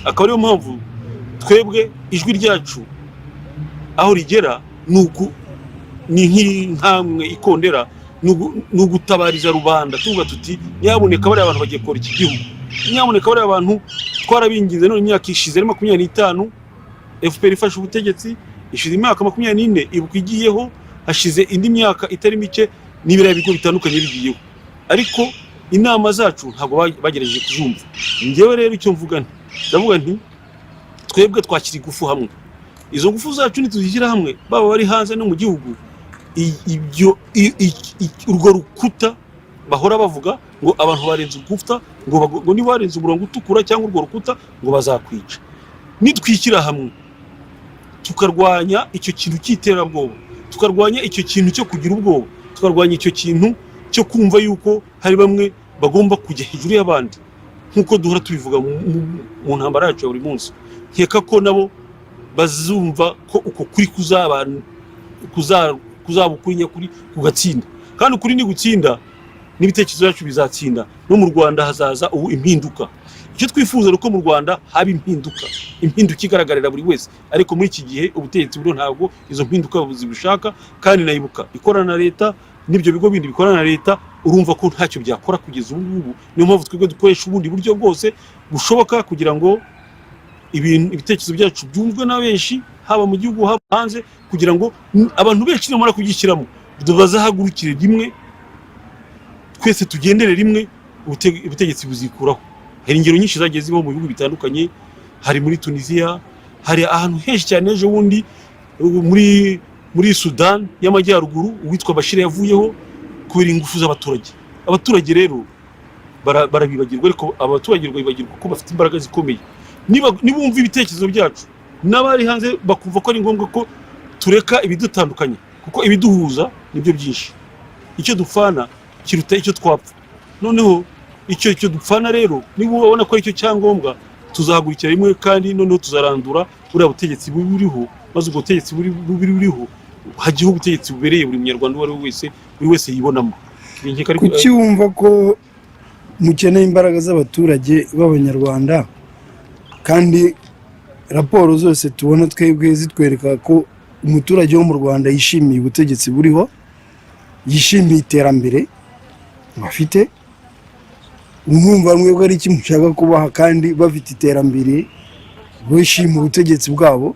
Akaba ariyo mpamvu twebwe ijwi ryacu aho rigera ni nk'inkamwe Ikondera, nugutabariza rubanda, tuvuga tuti nyaboneka bari abantu bagiye gukora iki gihugu, nyaboneka bari abantu twarabingize. None imyaka ishize ari 25, FPR ifashe ubutegetsi, ishize imyaka 24 Ibuka igiyeho, hashize indi myaka itari mike n'ibira bigo bitandukanye bigiyeho, ariko inama zacu ntabwo bagerageje kuzumva. Ngewe rero icyo mvuga ndavuga nti twebwe twakiri gufu hamwe, izo ngufu zacu nituzishyira hamwe, baba bari hanze no mu gihugu, urwo rukuta bahora bavuga ngo abantu barenze urukuta, ngo ni barenze umurongo utukura cyangwa urwo rukuta ngo bazakwica. Nitwishyira hamwe tukarwanya icyo kintu cy'iterabwoba, tukarwanya icyo kintu cyo kugira ubwoba, tukarwanya icyo kintu cyo kumva yuko hari bamwe bagomba kujya hejuru y'abandi, nkuko duhora tubivuga mu ntambara yacu ya buri munsi, nkeka ko nabo bazumva ko uko kuri kuzaba ukuri nyakuri kugatsinda. Kandi ukuri ni gutsinda, n'ibitekerezo byacu bizatsinda. No mu Rwanda hazaza ubu impinduka. Icyo twifuza nuko mu Rwanda haba impinduka igaragarira buri wese, ariko muri iki gihe ubutegetsi buro ntabwo izo mpinduka zibishaka. Kandi na Ibuka ikorana na leta, n'ibyo bigo bindi bikorana na leta, urumva ko ntacyo byakora kugeza ubu ngubu. Niyo mpamvu twebwe dukoresha ubundi buryo bwose bushoboka kugira ngo ibitekerezo byacu byumvwe na benshi, haba mu gihugu haba hanze, kugira ngo abantu benshi nimara kugishyiramo bazahagurukire rimwe, twese tugendere rimwe, ubutegetsi buzikuraho. Hari ingero nyinshi zagiye zibaho mu bihugu bitandukanye, hari muri Tunisia, hari ahantu henshi cyane. Ejo bundi muri Sudan y'Amajyaruguru uwitwa Bashir yavuyeho kubera ingufu z'abaturage. Abaturage rero barabibagirwa, ariko abaturage bibagirwa ko bafite imbaraga zikomeye. Nibumva ibitekerezo byacu n'abari hanze bakumva ko ari ngombwa ko tureka ibidutandukanye, kuko ibiduhuza nibyo byinshi. Icyo dupfana kiruta icyo twapfa. Noneho icyo dupfana rero niba ubona ko icyo cyangombwa, tuzahagurikira rimwe kandi noneho tuzarandura buriya butegetsi buriho, maze ubwo butegetsi buriho hagiyeho ubutegetsi bubereye buri munyarwanda uwo ari we wese, buri wese yibonamo. Kuki wumva ko mukeneye imbaraga z'abaturage b'abanyarwanda kandi raporo zose tubona twebwe zitwereka ko umuturage wo mu Rwanda yishimiye ubutegetsi buriho, yishimiye iterambere bafite? Mwumva mwebwe ari iki mushaka kubaha kandi bafite iterambere, bishimiye ubutegetsi bwabo?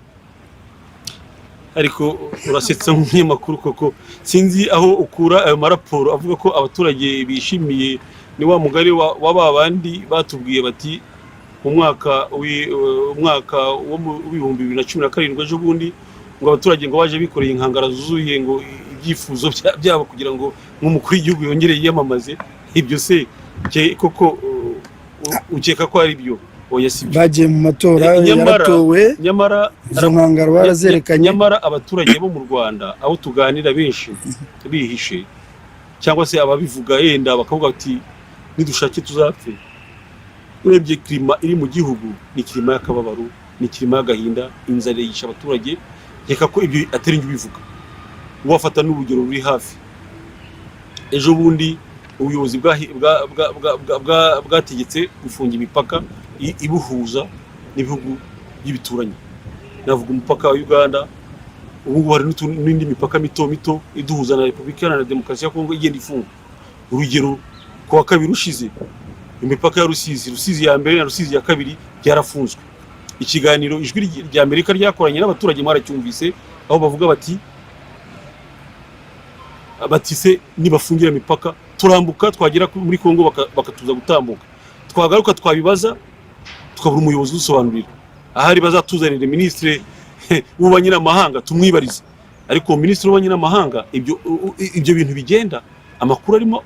Ariko urasetsa nk'umunyamakuru koko, sinzi aho ukura ayo maraporo avuga ko abaturage bishimiye. Ni wa mugari wa babandi batubwiye bati umwaka wo mu 2017 ejo bundi, ngo abaturage ngo baje bikoreye inkangara zuzuye ngo ibyifuzo byabo kugira ngo nk'umukuru w'igihugu yongere yiyamamaze. Ibyo se koko ukeka ko ari byo? Oya, si byo. Bagiye mu matora yaratowe, nyamara izo nkangara barazerekanye. Nyamara abaturage bo mu Rwanda aho tuganira benshi bihishe, cyangwa se ababivuga yenda bakavuga ati nidushake tuzapfe. Urebye klima iri mu gihugu ni klima y'akababaro, ni klima y'agahinda, inzara yisha abaturage. Reka ko ibyo atari njye bivuga, wafata n'urugero ruri hafi. Ejo bundi ubuyobozi bwategetse gufunga imipaka ibuhuza n'ibihugu by'ibituranyi. Navuga umupaka wa Uganda, ubu hari n'indi mipaka mito iduhuza na Repubulika Iharanira Demokarasi ya Kongo igenda ifunga. Urugero, ku wa kabiri ushize imipaka ya Rusizi ya mbere na Rusizi ya kabiri byarafunzwe. Ikiganiro ijwi rya Amerika ryakoranye n'abaturage mwaracyumvise, aho bavuga bati se nibafungira imipaka turambuka twagera muri Kongo bakatuza gutambuka, twagaruka twabibaza tukabura umuyobozi dusobanurira. Ahari bazatuzanire ministre w'ububanyi n'amahanga tumwibarize, ariko ministre w'ububanyi n'amahanga ibyo bintu bigenda amakuru arimo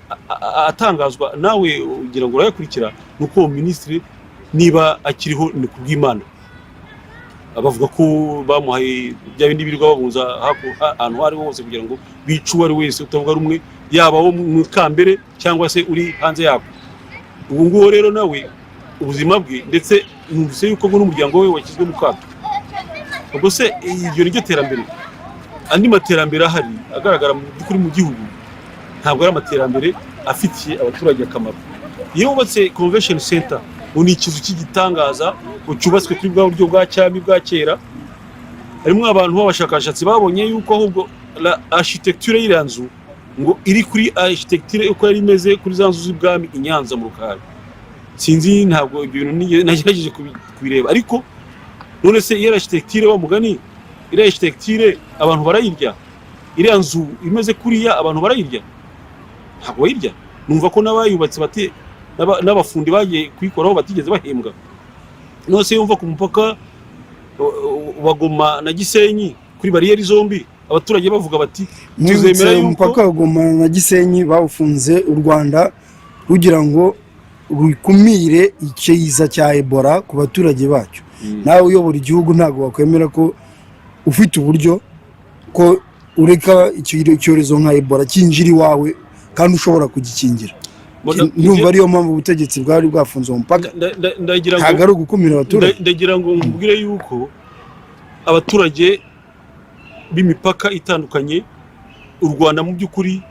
atangazwa nawe ugira ngo urayakurikira, nuko ministre niba akiriho ni kubw'Imana. Abavuga ko bamuhaye bya bindi birirwa babunza ahantu hari hose kugira ngo bicu ari wese utavuga rumwe, yaba wo mu kambere cyangwa se uri hanze yako. Ubu nguwo rero nawe ubuzima bwe ndetse numvise yuko n'umuryango we wakizwe mu kato. Ubwo se ibyo niryo terambere? Andi materambere ahari agaragara kuri mu gihugu ntabwo ari amaterambere afitiye abaturage akamaro. Iyo wubatse convention center ni ikizu cy'igitangaza cyubatswe kuri bwa buryo bwa cyami bwa kera, harimo abantu b'abashakashatsi babonye yuko ahubwo architecture y'iranzu ngo iri kuri architecture uko yari imeze kuri za nzu z'ibwami i Nyanza mu Rukari. Sinzi, ntabwo ibyo bintu nagerageje kubireba, ariko none se iyo architecture wa mugani, iri architecture abantu barayirya? Iriya nzu imeze kuriya abantu barayirya? Ntabwo bayirya. Numva ko n'abayubatse bati n'abafundi bagiye kuyikoraho batigeze bahembwa. None se yumva ku mupaka Goma na Gisenyi kuri bariyeri zombi abaturage bavuga bati tuzemera yuko umupaka wa Goma na Gisenyi bawufunze u Rwanda kugira ngo rukumire ikiza cya Ebola ku baturage bacyo. Nawe uyobora igihugu ntabwo wakwemera ko ufite uburyo ko ureka icyorezo nka Ebola kinjira iwawe kandi ushobora kugikingira. Numva ariyo mpamvu ubutegetsi bwari bwafunze umupaka, ntabwo ari ugukumira abaturage. Ndagira ngo mbwire yuko abaturage b'imipaka itandukanye, u Rwanda mu by'ukuri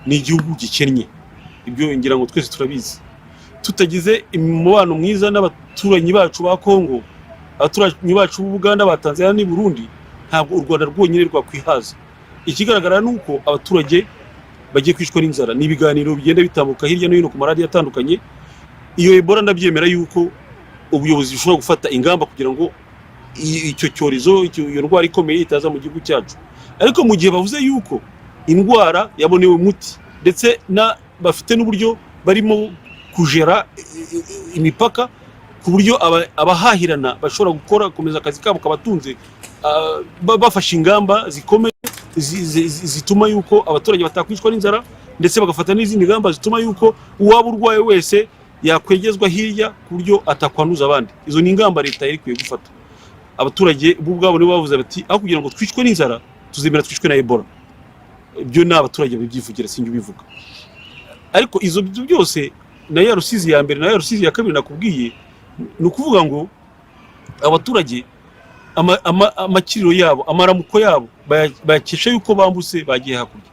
ni igihugu gikennye. Ibyo ngira ngo twese turabizi. Tutagize umubano mwiza n'abaturanyi bacu ba Kongo, abaturanyi bacu b'Uganda, ba Tanzania n'i Burundi, ntabwo u Rwanda rwonyine rwakwihaza. Ikigaragara nuko abaturage bagiye kwishwa n'inzara. Ni ibiganiro bigenda bitambuka hirya no hino ku maradiyo atandukanye. Iyo Ebola ndabyemera yuko ubuyobozi bushobora gufata ingamba kugira ngo icyo cyorezo, iyo ndwara ikomeye itaza mu gihugu cyacu. Ariko mu gihe bavuze yuko indwara yabonewe umuti, ndetse bafite n'uburyo barimo kujera imipaka ku buryo abahahirana bashobora gukomeza akazi kabo kabatunze, bafashe ingamba zikomeye zituma yuko abaturage batakwicwa n'inzara, ndetse bagafata n'izindi ngamba zituma yuko uwaba urwaye wese yakwegezwa hirya ku buryo atakwanduza abandi. Izo ni ingamba leta yari ikwiye gufata. Abaturage bo ubwabo nibo bavuze bati aho kugira ngo twicwe n'inzara tuzemera twicwe na Ebola. Ibyo ni abaturage babyivugira, sinjye ubivuga. Ariko izo byose na ya Rusizi ya mbere na ya Rusizi ya kabiri nakubwiye, ni ukuvuga ngo abaturage amakiriro yabo, amaramuko yabo bayakesha yuko bambutse bagiye hakurya.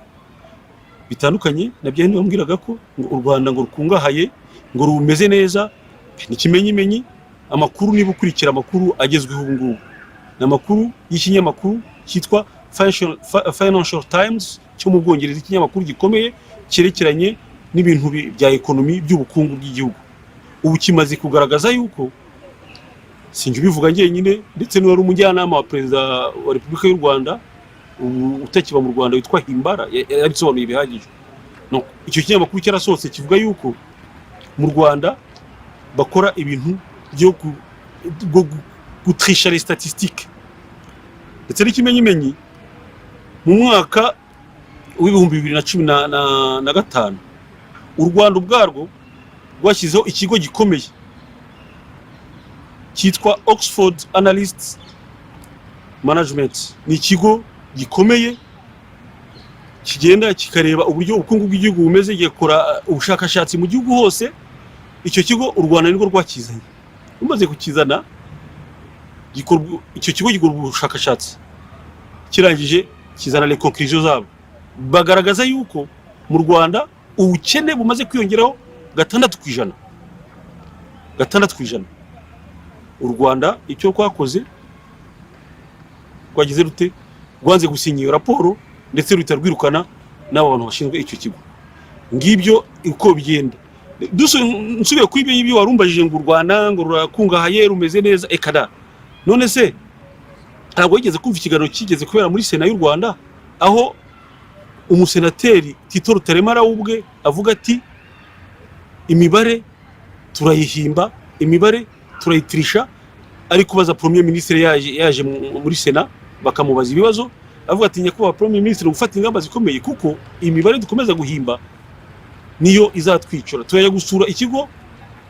Bitandukanye na bya bambwiraga ko u Rwanda ngo rukungahaye, ngo rumeze neza, n'ikimenyimenyi. Amakuru niba ukurikira amakuru agezweho ubu ngubu, n'amakuru y'ikinyamakuru cyitwa Financial Times cyo mu Bwongereza, ikinyamakuru gikomeye cyerekeranye n'ibintu bya ekonomi by'ubukungu bw'igihugu. Ubu kimaze kugaragaza yuko, sinjye ubivuga njyenyine, ndetse n'uwari umujyanama wa perezida wa Repubulika y'u Rwanda utakiba mu Rwanda witwa Himbara yabisobanuye bihagije. No, icyo kinyamakuru cyarasohotse kivuga yuko mu Rwanda bakora ibintu byo gutrisha les statistiques, ndetse n'ikimenyimenyi. Mu mwaka w'ibihumbi 2015 u Rwanda ubwarwo rwashyizeho ikigo gikomeye cyitwa Oxford Analysts Management. Ni ikigo gikomeye kigenda kikareba uburyo ubukungu bw'igihugu bumeze, gikora ubushakashatsi mu gihugu hose. Icyo kigo u Rwanda nirwo rwakizanye. Umaze kukizana, icyo kigo gikora ubushakashatsi, kirangije kizana les conclusions zabo, bagaragaza yuko mu Rwanda ubukene bumaze kwiyongeraho 6%. 6%. U Rwanda icyo kwakoze, kwagize rute, rwanze gusinya iyo raporo, ndetse ruhita rwirukana n'abo bantu bashinzwe icyo kigo. Ngibyo uko bigenda. Nsubiye kuri ibyo warumbajije ngo u Rwanda ngo rurakungahaye rumeze neza, ekada. None se ntabwo yigeze kumva ikiganiro kigeze kubera muri Sena y'u Rwanda, aho umusenateri Tito Rutaremara ubwe avuga ati imibare turayihimba, imibare turayitirisha, ari kubaza Premier Ministre yaje muri Sena bakamubaza ibibazo, avuga ati nyakubahwa Premier Ministre gufata ingamba zikomeye, kuko imibare dukomeza guhimba niyo izatwicura. Turajya gusura ikigo,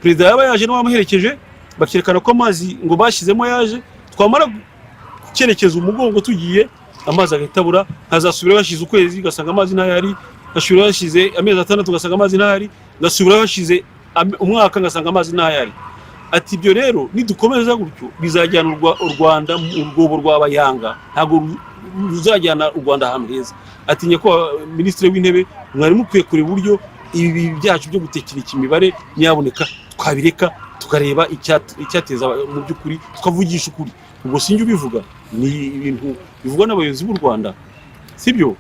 perezida yaba yaje n'abamuherekeje, bakerekana ko amazi ngo bashyizemo yaje, twamara gukerekeza umugongo tugiye, amazi agatabura, hazasubira bashize ukwezi gasanga amazi ntayari, gasubira bashize amezi 6 gasanga amazi ntayari, gasubira bashize umwaka gasanga amazi ntayari. Ati ibyo rero nidukomeza gutyo bizajyana u Rwanda mu rwobo rw'abayanga, ntago ruzajyana u Rwanda ahantu heza. Ati nyakubahwa Minisitiri w'Intebe, mwari mukwiye kureba uburyo ibi byacu byo gutekereza imibare nyaboneka twabireka tukareba icyateza mu by'ukuri, tukavugisha ukuri. Ubwo sinjye ubivuga, ni ibintu bivugwa n'abayobozi b'u Rwanda, sibyo?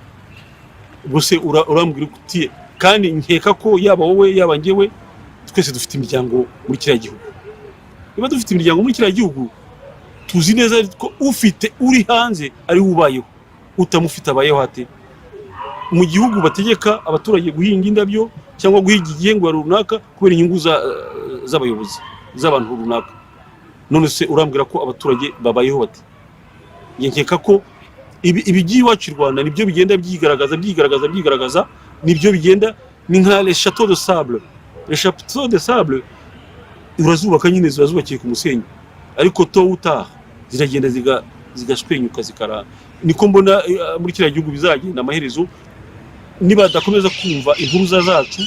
Bose urambwira uti, kandi nkeka ko yaba wowe yaba njyewe twese dufite imiryango muri kiriya gihugu. Niba dufite imiryango muri kiriya gihugu, tuzi neza ko ufite uri hanze ari ubayeho, utamufite abayeho ate. Mu gihugu bategeka abaturage guhinga indabyo cyangwa guhiga igihingwa runaka kubera inyungu z'abayobozi z'abantu runaka. None se urambwira ko abaturage babayeho bate? Nkeka ko ibigiye iwacu i Rwanda nibyo bigenda byigaragaza, nibyo bigenda ni nka les châteaux de sable. Les châteaux de sable urazubaka nyine zirazubakiye ku musenyi, ariko tôt ou tard ziragenda zigashwenyuka zikara. Niko mbona muri kiriya gihugu bizagenda amaherezo, niba dakomeza kumva impuruza zacu,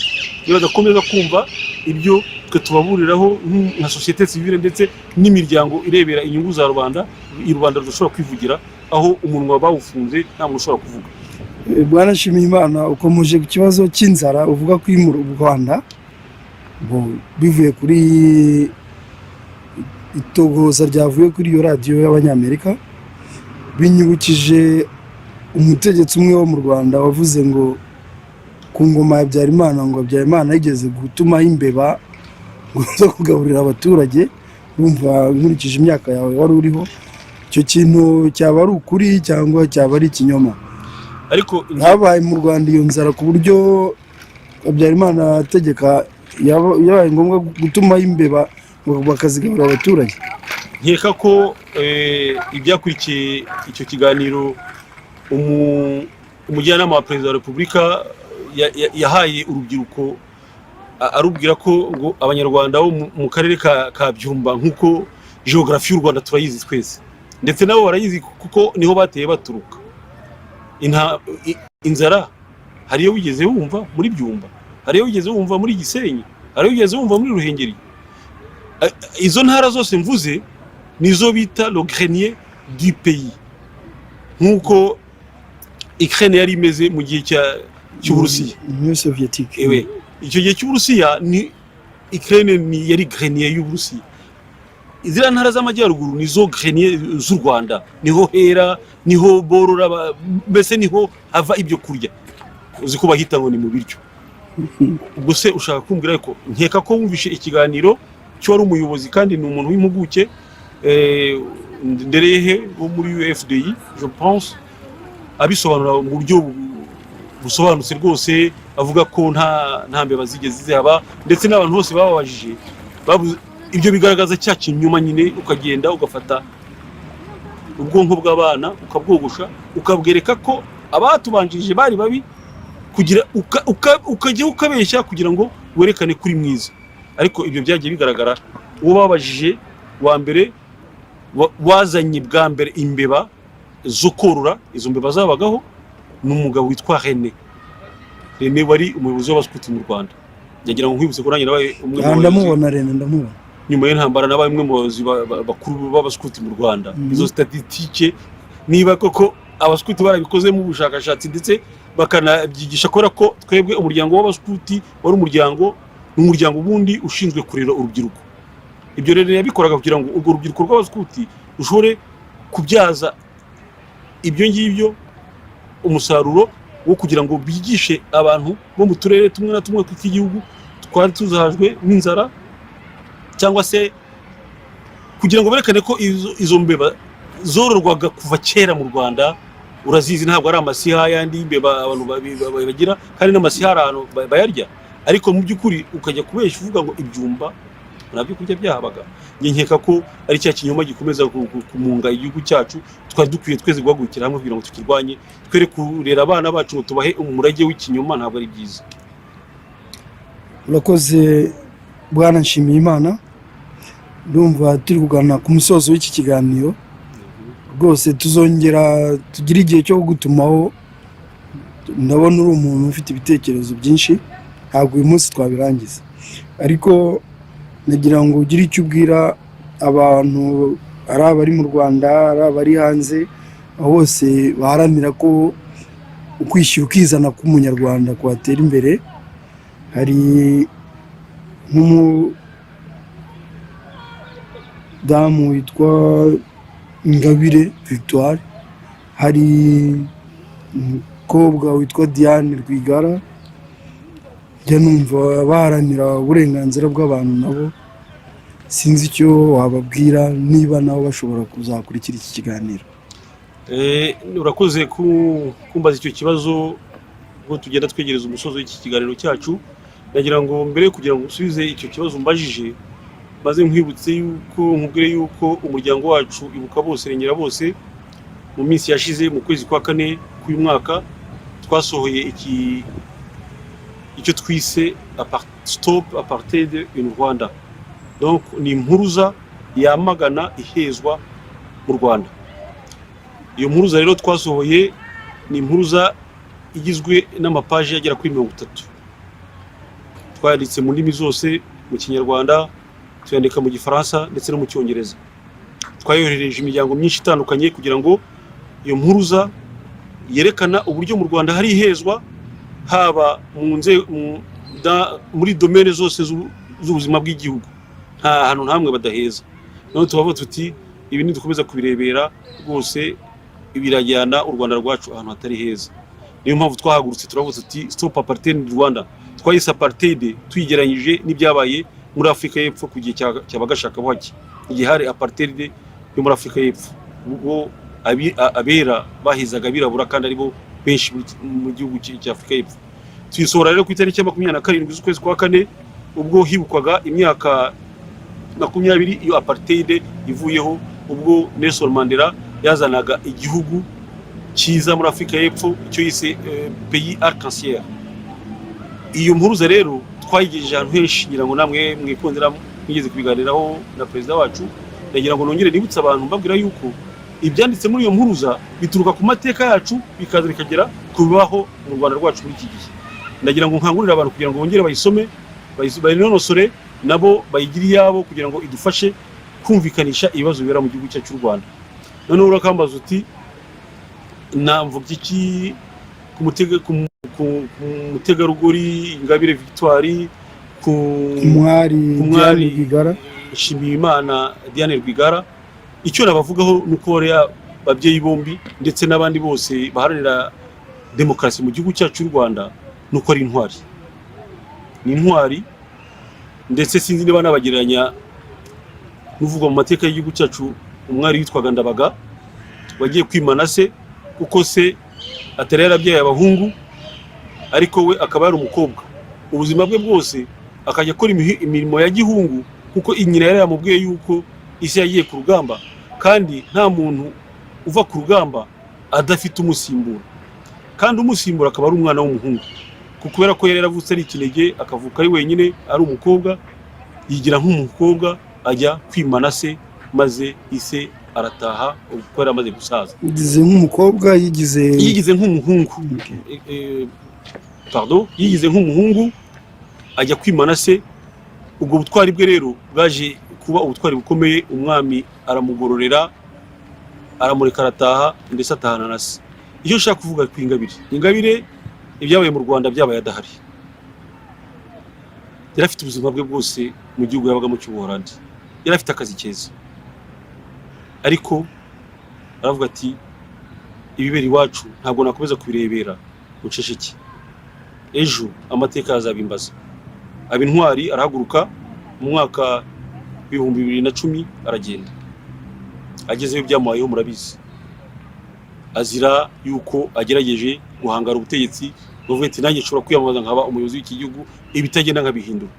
niba dakomeza kumva ibyo twe tubaburiraho nka société civile ndetse n'imiryango irebera inyungu za rubanda, irubanda rushobora kwivugira aho umunwa bawufunze nta muntu ushobora kuvuga. Bwana NSHIMIYIMANA, ukomeje ku kibazo cy'inzara, uvuga ko mu Rwanda bivuye kuri itogoza ryavuye kuri iyo radiyo y'abanyamerika, binyibukije umutegetsi umwe wo mu Rwanda wavuze ngo ku ngoma ya Habyarimana, ngo Habyarimana yigeze gutuma imbeba zo kugaburira abaturage. Urumva nkurikije imyaka yawe wari uriho, icyo kintu cyaba ari ukuri cyangwa cyaba ari ikinyoma? ariko habaye mu Rwanda iyo nzara ku buryo Habyarimana ategeka yabaye ngombwa gutuma imbeba bakazigaburira abaturage. nkeka ko ibyakurikiye icyo kiganiro umujyanama wa perezida wa repubulika yahaye urubyiruko arubwira ko ngo abanyarwanda bo mu karere ka Byumba nk'uko geography y'u Rwanda turayizi twese, ndetse nabo barayizi kuko niho bateye baturuka. Inzara hariyo wigeze wumva muri Byumba, hariyo wigeze wumva muri Gisenyi, hariyo wigeze wumva muri Ruhengeri. Izo ntara zose mvuze nizo bita le grenier du pays, nk'uko Ukraine yari imeze mu gihe cy'Uburusiya, Union Soviétique. Icyo gihe cy'Uburusiya ni Ukraine ni yari grenier y'Uburusiya. Izira ntara z'amajyaruguru nizo grenier z'u Rwanda, niho hera, niho borora, mbese niho hava ibyo kurya. Uzi ko bahita ngo ni mu biryo. Ubwo se ushaka kumbwira ko nkeka ko wumvishe ikiganiro cyo wari umuyobozi kandi ni umuntu w'impuguke nderehe wo muri UFDI, je pense, abisobanura mu buryo busobanutse rwose, avuga ko nta mbeba zigeze zihaba, ndetse n'abantu bose bababajije ibyo bigaragaza cya kinyuma nyine. Ukagenda ugafata ubwonko bw'abana ukabwogosha, ukabwereka ko abatubanjirije bari babi, kugira ukajya ukabeshya kugira ngo werekane kuri mwiza. Ariko ibyo byagiye bigaragara. Uwo babajije wa mbere wazanye bwa mbere imbeba zo korora, izo mbeba zabagaho, n'umugabo witwa Rene wari umuyobozi w'abaskuti mu Rwanda. Yagira ngo nkwibutse ko nanjye nabaye umwe mu ndamubona Rene, ndamubona nyuma y'intambara, nabaye umwe mu bayobozi bakuru b'abaskuti mu Rwanda. Izo statistike niba koko abaskuti barabikoze mu bushakashatsi ndetse bakanabyigisha, kubera ko twebwe umuryango w'abaskuti wari umuryango ubundi ushinzwe kurera urubyiruko. Ibyo rero yabikoraga kugira ngo urwo rubyiruko rw'abaskuti rushobore kubyaza ibyo ngibyo umusaruro wo kugira ngo bigishe abantu bo mu turere tumwe na tumwe tw'igihugu twari tuzahajwe n'inzara, cyangwa se kugira ngo berekane ko izo mbeba zororwaga kuva kera mu Rwanda. Urazizi, ntabwo ari amasiha yandi imbeba abantu bagira, kandi n'amasiha ari ahantu bayarya. Ariko mu by'ukuri ukajya kubeshya uvuga ngo Ibyumba nabyo kurya byahabaga. Nkeka ko ari cya kinyoma gikomeza kumunga igihugu cyacu. Twari dukwiye tweze guhagurukira hamwe kugira ngo tukirwanye, twere kurera abana bacu ngo tubahe umurage w'ikinyoma. Ntabwo ari byiza. Urakoze Bwana Nshimiyimana. Ndumva turi kugana ku musozo w'iki kiganiro. Rwose tuzongera tugira igihe cyo gutumaho. Ndabona uri umuntu ufite ibitekerezo byinshi, ntabwo uyu munsi twabirangiza, ariko nagira ngo ugire icyo ubwira abantu, ari abari mu Rwanda, ari abari hanze, bose baharanira ko ukwishyira ukizana k'umunyarwanda kwatera imbere. Hari nk'umudamu witwa Ingabire Victoire, hari umukobwa witwa Diane Rwigara. Njya numva baharanira uburenganzira bw'abantu, nabo sinzi icyo wababwira niba nabo bashobora kuzakurikira iki kiganiro. Urakoze kumbaza icyo kibazo. Ubwo tugenda twegereza umusozo w'iki kiganiro cyacu, ndagira ngo mbere kugira ngo usubize icyo kibazo mbajije, maze nkwibutse yuko nkubwire yuko umuryango wacu Ibuka Bose Rengera Bose mu minsi yashize mu kwezi kwa 4 k'uyu mwaka twasohoye icyo twise Stop Apartheid in Rwanda. Donc ni impuruza yamagana ihezwa mu Rwanda. Iyo mpuruza rero twasohoye ni impuruza igizwe n'amapaji agera kuri 30. Twanditse mu ndimi zose, mu Kinyarwanda, tuyandika mu Gifaransa ndetse no mu Cyongereza. Twayohereje imiryango myinshi itandukanye kugira ngo iyo mpuruza yerekana uburyo mu Rwanda hari ihezwa, haba muri domene zose z'ubuzima bw'igihugu, nta hantu hamwe badaheza. None tubavuga tuti ibi nidukomeza kubirebera rwose ibirajyana u Rwanda rwacu ahantu hatari heza. Niyo mpamvu twahagurutse turavuga tuti Stop Apartheid in Rwanda. Twayise apartheid tuyigeranyije n'ibyabaye muri Afrika y'Epfo ku gihe cy'abagashaka buhake, igihe hari apartheid yo muri Afrika y'Epfo, ubwo abera bahizaga abirabura kandi aribo benshi mu gihugu cya Afurika y'Epfo. Tuyisohora rero ku itariki ya 27 z'ukwezi kwa kane ubwo hibukwaga imyaka 20 iyo apartheid ivuyeho, ubwo Nelson Mandela yazanaga igihugu cyiza muri Afurika y'Epfo icyo yise pays arc-en-ciel. Iyo mpuruza rero twayigejeje ahantu henshi, ngira ngo namwe mwikondera mwigeze kubiganiraho na perezida wacu. Ndagira ngo nongere nibutse abantu mbabwira yuko ibyanditse muri iyo mpuruza bituruka ku mateka yacu bikaza bikagera kubaho mu Rwanda rwacu muri iki gihe. Ndagira ngo nkangurira abantu kugira ngo bongere bayisome, bayinonosore nabo bayigire yabo kugira ngo idufashe kumvikanisha ibibazo bibera mu gihugu cyacu cy'u Rwanda. Noneho urakambaza uti namvuga iki ku mutegarugori Ingabire Victoire, ku mwari Nshimiyimana Diane Rwigara. Icyo nabavugaho nuko ababyeyi bombi ndetse n'abandi bose baharanira demokarasi mu gihugu cyacu cy'u Rwanda nuko ari intwari. Ni intwari ndetse sinzi niba nabagereranya n'uvuga mu mateka y'igihugu cyacu umwari witwaga Ndabaga wagiye kwimana se, kuko se atari yarabyaye abahungu ariko we akaba ari umukobwa. Ubuzima bwe bwose akajya akora imirimo ya gihungu, kuko inyina yari yamubwiye yuko isi yagiye ku rugamba kandi nta muntu uva ku rugamba adafite umusimbura, kandi umusimbura akaba ari umwana w'umuhungu, kubera ko yari yaravutse ari ikinege akavuka ari wenyine ari umukobwa. Yigira nk'umukobwa ajya kwimana se, maze ise arataha uko yari amaze gusaza. Yigize nk'umukobwa, yigize nk'umuhungu, yigize nk'umuhungu ajya kwimana se. Ubwo butwari bwe rero bwaje kuba ubutwari bukomeye. Umwami aramugororera, aramureka arataha, ndetse atahana na se. Icyo nshaka kuvuga ku Ingabire ibyabaye mu Rwanda byabaye adahari. Yari afite ubuzima bwe bwose mu gihugu yabagamo cy'Ubuholandi, yari afite akazi keza, ariko aravuga ati ibibera iwacu ntabwo nakomeza kubirebera uceceke, ejo amateka yazabimbaza. Aba intwari, arahaguruka mu mwaka 2010 aragenda. Agezeyo byamuhayeho murabizi, azira yuko agerageje guhangara ubutegetsi, bavuga ati nanjye nshobora kwiyamamaza nkaba umuyobozi w'iki gihugu, ibitagenda nkabihindura.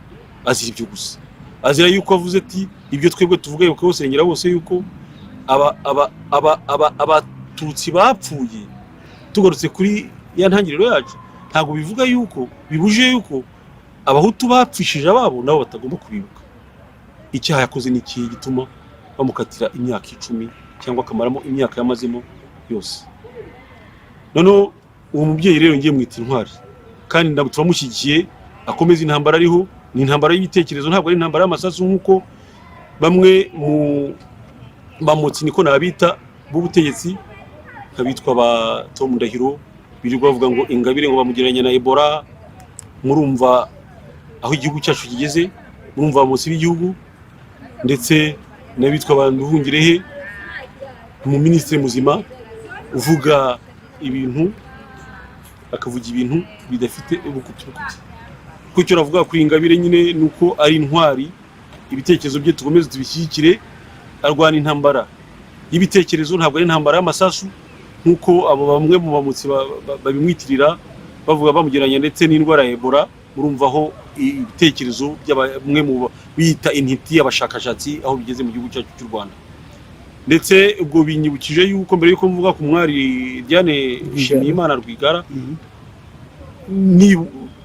Azira ibyo gusa, azira yuko avuze ati ibyo twebwe tuvuga yuko bosengera bose yuko abatutsi bapfuye. Tugarutse kuri ya ntangiriro yacu, ntabwo bivuga yuko bibuje yuko abahutu bapfishije ababo nabo batagomba kubibuka. Icyaha yakoze ni ikihe gituma bamukatira imyaka 10 cyangwa akamaramo imyaka yamazemo yose? Noneho uwo mubyeyi rero ngiye mwita intwari, kandi ndabo turamushyigikiye akomeza intambara ariho. Ni intambara y'ibitekerezo, ntabwo ari intambara y'amasasu nk'uko bamwe mu bamotsi niko nabita b'ubutegetsi nkabitwa ba Tom Ndahiro birirwa bavuga ngo Ingabire ngo bamugereranya na Ebola. Murumva aho igihugu cyacu kigeze, murumva abamotsi b'igihugu, ndetse n'abitwa Banduhungirehe, mu ministre muzima uvuga ibintu akavuga ibintu bidafite ubukuti. Kuko cyo ravuga kuri Ingabire nyine nuko ari intwari, ibitekerezo bye tukomeze tubishyikire. Arwana intambara y'ibitekerezo, ntabwo ari intambara y'amasasu nkuko abo bamwe mu bamutsi babimwitirira bavuga bamugeranya ndetse n'indwara ya Ebola. Murumvaho ibitekerezo by'abamwe mu bita intiti y'abashakashatsi aho bigeze mu gihugu cyacu cy'u Rwanda. Ndetse ubwo binyibukije yuko mbere yuko mvuga ku mwari Diane Nshimiyimana Rwigara,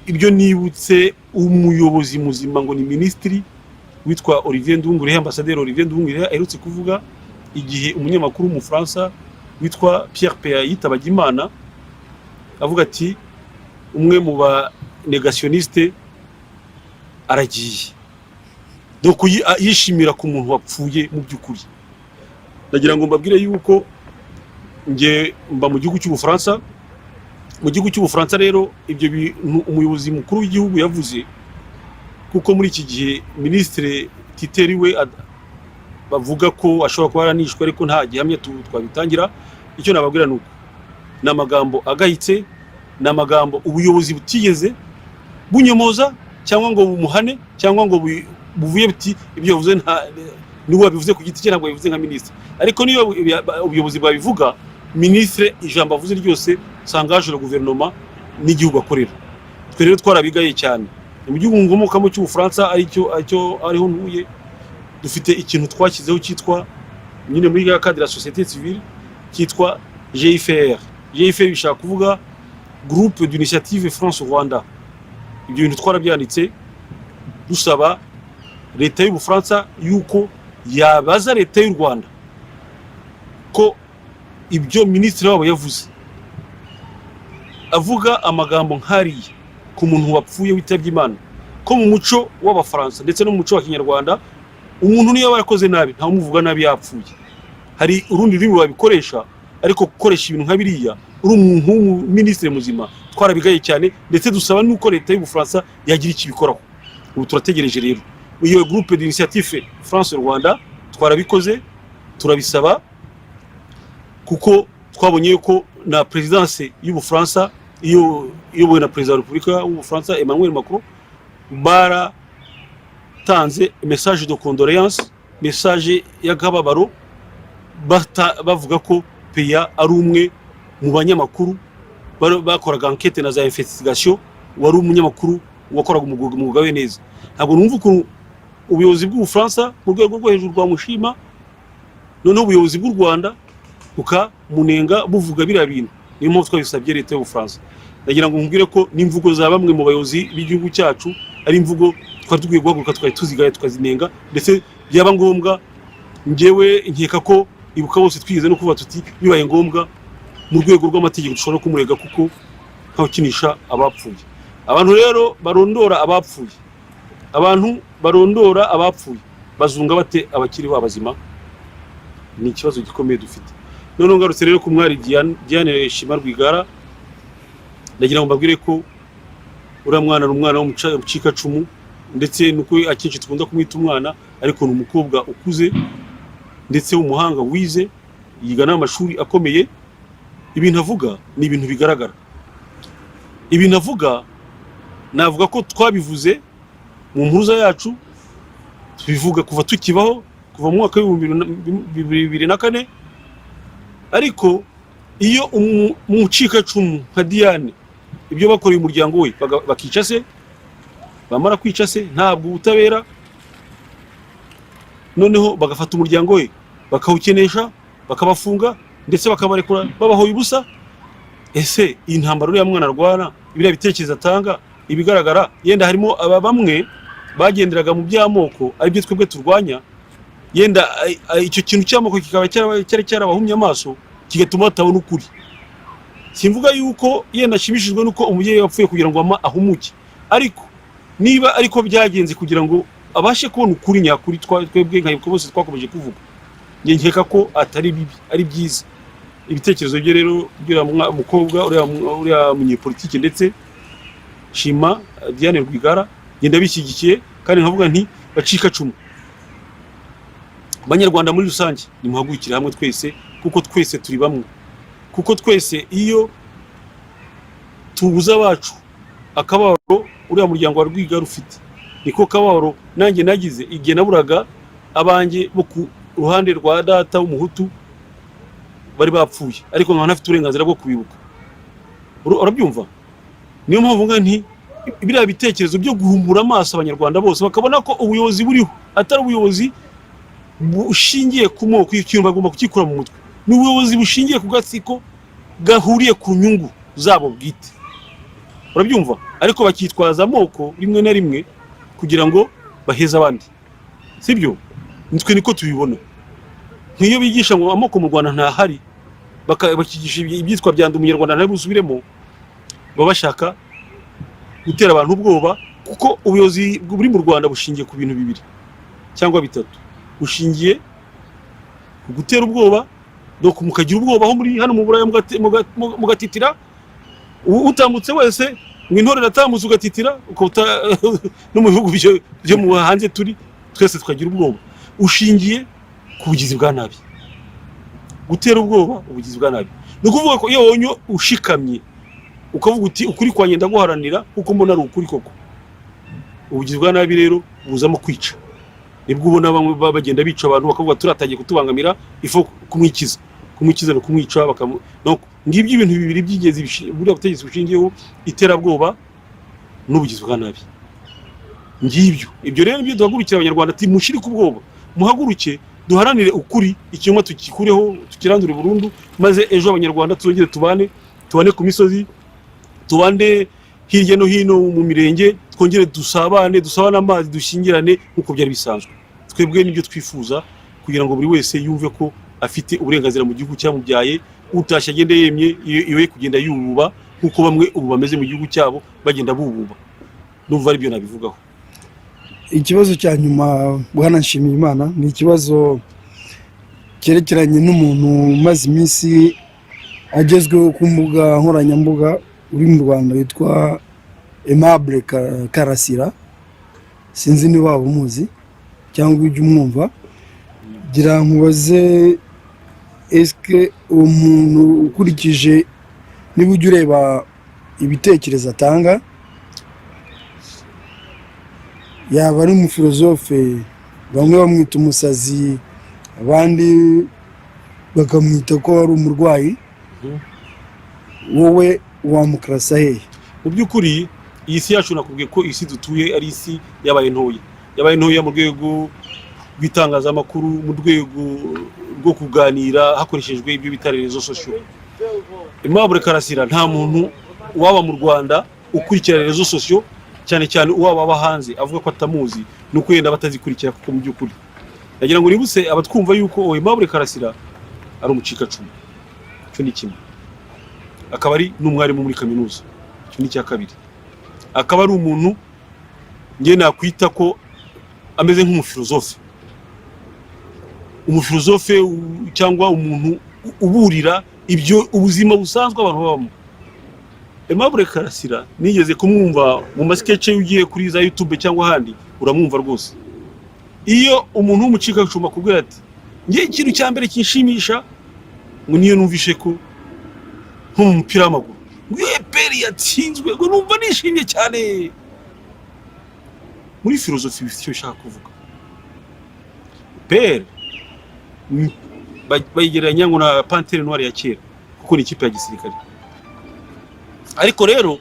ibyo nibutse umuyobozi muzima ngo ni ministri witwa Olivier Nduhungirehe, ambassadeur Olivier Nduhungirehe aherutse kuvuga igihe umunyamakuru mu Faransa witwa Pierre Péa yitabaga Imana, avuga ati umwe mu ba negationiste aragiye. Donc yishimira ku muntu wapfuye mu by'ukuri. Ndagira ngo mbabwire yuko nge mba mu gihugu cy'Ubufaransa. Mu gihugu cy'Ubufaransa rero ibyo umuyobozi mukuru w'igihugu yavuze, kuko muri iki gihe ministre Titeri we bavuga ko ashobora kuba aranishwe ariko nta gihamya twabitangira. Icyo nababwira nuko n'amagambo agahitse, n'amagambo ubuyobozi butigeze bunyomoza cyangwa ngo bumuhane cyangwa ngo buvuye biti ibyo yavuze niwe wabivuze ku giti cye, ntabwo yabivuze nka ministre. Ariko niyo ubuyobozi bwabivuga ministre ijambo avuze ryose sangaje le gouvernement n'igihugu akorera. Twe rero twarabigaye cyane mu gihugu ngomokamo cy'Ubufaransa ariho ntuye, dufite ikintu twashyizeho cyitwa nyine muri ya cadre la société civile cyitwa GIFR. GIFR bishaka kuvuga groupe d'initiative France Rwanda. Ibyo bintu twarabyanditse dusaba leta y'Ubufaransa yuko yabaza leta y'u Rwanda ko ibyo ministre wabo yavuze avuga amagambo nkariye ku muntu wapfuye witabye Imana, ko mu muco w'Abafaransa ndetse no mu muco wa Kinyarwanda umuntu niyo yarakoze nabi nta umuvuga nabi yapfuye. Hari urundi rurimi babikoresha, ariko gukoresha ibintu nka biriya uri umuntu w'umuministre muzima twarabigaye cyane, ndetse dusaba nuko leta y'Ubufaransa yagira iki bikoraho. Ubu turategereje rero iyo groupe d'initiative France Rwanda twarabikoze, turabisaba kuko twabonye ko na presidence y'Ubufaransa iyobowe na president wa Repubulika y'Ubufaransa Emmanuel Macron baratanze message de condoléance, message y'akababaro, bavuga ko peya ari umwe mu banyamakuru bakoraga enquête na za investigation, wari umunyamakuru wakoraga umwuga we neza. Ntabwo numva ukuntu ubuyobozi bw'Ubufaransa mu rwego rwo hejuru rwa mushima, noneho ubuyobozi bw'u Rwanda bukamunenga buvuga biriya bintu. Niyo mpamvu twabisabye leta y'Ubufaransa. Ndagira ngo nkubwire ko n'imvugo za bamwe mu bayobozi b'igihugu cyacu ari imvugo twari dukwiye guhaguruka twari tuzigaye tukazinenga, ndetse byaba ngombwa njyewe nkeka ko ibuka bose twigeze no kuvuga tuti bibaye ngombwa mu rwego rw'amategeko dushobora kumurega kuko ntakinisha abapfuye. Abantu rero barondora abapfuye bazunga bate abakiri babazima? Ni ikibazo gikomeye dufite. None ngarutse rero ku mwari Diane Shima Rwigara, ndagira ngo mbabwire ko uriya mwana ari umwana w'umucikacumu, ndetse nuko akenshi tukunda kumwita umwana, ariko ni umukobwa ukuze ndetse w'umuhanga wize, yiga n'amashuri akomeye. Ibintu avuga ni ibintu bigaragara. Ibintu avuga navuga ko twabivuze mu mpuruza yacu, tubivuga kuva tukibaho, kuva mu mwaka wa 2004. Ariko iyo umucikacumu nka Diane ibyo bakoreye umuryango we bakica se, bamara kwica se ntabwo ubutabera, noneho bagafata umuryango we bakawukenesha, bakabafunga ndetse bakabarekura babahoye ubusa. Ese iyi ntambaro ya mwana arwana, ibiriya bitekerezo atanga ibigaragara, yenda harimo bamwe bagenderaga mu by'amoko aribyo twebwe turwanya, yenda icyo kintu cy'amoko kikaba cyarabahumye amaso kigatuma batabona ukuri. Simvuga yuko yenda ashimishijwe nuko umubyeyi yapfuye kugira ngo ahumuke, ariko niba ariko byagenze kugira ngo abashe kubona ukuri nyakuri, twebwe nka bose twakomeje kuvuga, nkeka ko atari bibi, ari byiza. Ibitekerezo bye rero by'uriya mukobwa uriya munyepolitike ndetse Shima Diane Rwigara ngenda bishyigikiye, kandi nkavuga nti bacikacumu. Abanyarwanda muri rusange nimuhagurukire hamwe twese, kuko twese turi bamwe, kuko twese iyo tubuza abacu akababaro uriya muryango wa Rwigara ufite, niko kababaro nanjye nagize igihe naburaga abanjye bo ku ruhande rwa data w'umuhutu bari bapfuye, ariko nkaba ntafite uburenganzira bwo kubibuka. Urabyumva? Niyo mpamvu nga nti biriya bitekerezo byo guhumbura amaso abanyarwanda bose bakabona ko ubuyobozi buriho atari ubuyobozi bushingiye ku moko, ikintu bagomba kukikura mu mutwe. Ni ubuyobozi bushingiye ku gatsiko gahuriye ku nyungu zabo bwite. Urabyumva? Ariko bakitwaza amoko rimwe na rimwe kugira ngo baheze abandi. Sibyo? Nitwe niko tubibona. Nk'iyo bigisha ngo amoko mu Rwanda ntahari, bakigisha ibyitwa byanda umunyarwanda ntari busubiremo, baba bashaka gutera abantu ubwoba, kuko ubuyobozi buri mu Rwanda bushingiye ku bintu bibiri cyangwa bitatu. Bushingiye ku gutera ubwoba, no kumukagira ubwoba aho muri hano mu Buraya mugatitira, utambutse wese mw'intore natambutse ugatitira, no mu bihugu byo mu hanze turi twese twagira ubwoba. Ushingiye ku bugizi bwa nabi, gutera ubwoba ubugizi bwa nabi. No kuvuga ko iyo wonyo ushikamye ukavuga uti ukuri kwa ngenda guharanira kuko mbona ari ukuri koko, ubugizi bwa nabi rero buzamo kwica. Nibwo ubona bamwe bagenda bica abantu bakavuga turatagiye kutubangamira ifo kumwikiza, kumukiza no kumwica ngibyo ibintu bibiri by'ingenzi buriya butegetsi bushingiyeho iterabwoba n'ubugizi bwa nabi. Ngibyo ibyo rero nibyo duhagurukira abanyarwanda ati mushiri ku bwoba, muhaguruke duharanire ukuri, ikinyoma tukikureho tukirandure burundu, maze ejo abanyarwanda tuzongere tubane ku misozi, tubande hirya no hino mu mirenge, twongere dusabane amazi, dushingirane nk'uko byari bisanzwe. Twebwe nibyo twifuza kugira ngo buri wese yumve ko afite uburenganzira mu gihugu cyamubyaye, utashye agende yemye iwe kugenda yububa nk'uko bamwe ubu bameze mu gihugu cyabo bagenda bububa. Numva ari byo nabivugaho. Ikibazo cya nyuma Bwana Nshimiyimana ni ikibazo cyerekeranye n'umuntu umaze iminsi agezweho ku mbuga nkoranyambuga uri mu Rwanda witwa Aimable Karasira. Sinzi niba waba umuzi cyangwa ujya umwumva. Gira nkubaze, eske umuntu ukurikije niba ujya ureba ibitekerezo atanga, yaba ari umufilozofe, bamwe bamwita umusazi, abandi bakamwita ko ari umurwayi, wowe wamukarasa hehe? Mu by'ukuri iyi si yacu nakubwiye ko isi dutuye ari isi yabaye ntoya mu rwego rw'itangazamakuru, mu rwego rwo kuganira hakoreshejwe ibyo bita rezo sosiyo. Aimable Karasira nta muntu waba mu Rwanda ukurikira rezo sosiyo, cyane cyane uwaba aba hanze avuga ko atamuzi, nuko yenda batazikurikira kuko mu by'ukuri ndagira ngo nibutse abatwumva yuko Aimable Karasira ari umucikacumu. Cyo ni kimwe. Akaba ari n'umwarimu muri kaminuza. Cyo ni cya kabiri. Akaba ari umuntu nge nakwita ko ameze nk'umufilozofe. Umufilozofe cyangwa umuntu uburira ibyo ubuzima busanzwe abantu babamo. Aimable Karasira nigeze kumwumva mu masketche ugiye kuri za YouTube cyangwa handi, uramwumva rwose. Iyo umuntu w'umucikacumu akubwira ati ngiye ikintu cya mbere kinshimisha ngo niyo numvishe ko nk'umupira w'amaguru Peri yatsinzwe, ngo numva nishimye cyane. Muri filozofi bifite icyo bishaka kuvuga. Peri bayigereranya ngo na Pantere Noire ya kera kuko ni ikipe ya gisirikare. Ariko rero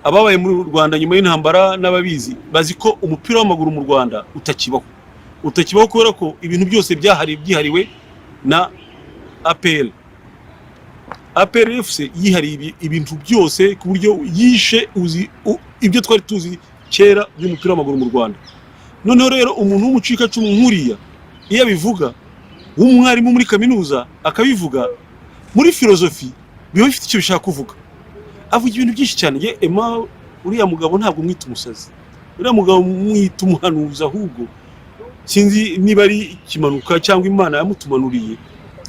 ababaye mu Rwanda nyuma y'intambara n'ababizi bazi ko umupira w'amaguru mu Rwanda utakibaho kubera ko ibintu byose byihariwe na APR. APR FC yihariye ibintu byose ku buryo yishe ibyo twari tuzi kera by'umupira w'amaguru mu Rwanda. Noneho rero umuntu w'umucikacumu nkuriya iyo abivuga, w'umwarimu muri kaminuza akabivuga, muri filozofi biba bifite icyo bishaka kuvuga. Avuga ibintu byinshi cyane. Uriya mugabo ntabwo mwita umusazi, uriya mugabo mwita umuhanuzi, ahubwo sinzi niba ari ikimanuka cyangwa Imana yamutumanuriye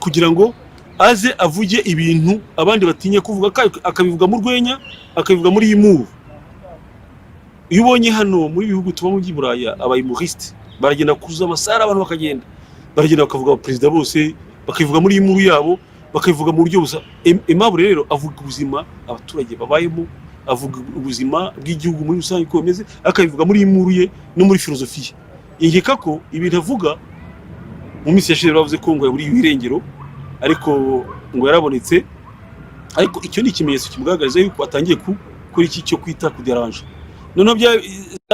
kugira ngo aze avuge ibintu abandi batinye kuvuga, akabivuga mu rwenya, akabivuga muri imuru. Iyo ubonye hano muri bihugu tuba mu by'Iburaya, abayimuriste baragenda kuza amasara, abantu bakagenda bakavuga perezida bose, bakabivuga muri imuru yabo, bakabivuga mu buryo busa. Aimable rero avuga ubuzima abaturage babayemo, avuga ubuzima bw'igihugu muri rusange uko bimeze, akabivuga muri imuru ye no muri filozofi ye. Ingeka ko ibintu avuga mu minsi yashize bavuze ko ngo yaburi irengero, ariko ngo yarabonetse. Ariko icyo ni ikimenyetso kimugaragariza yuko atangiye kuri iki cyo kwita kuderanje. Noneho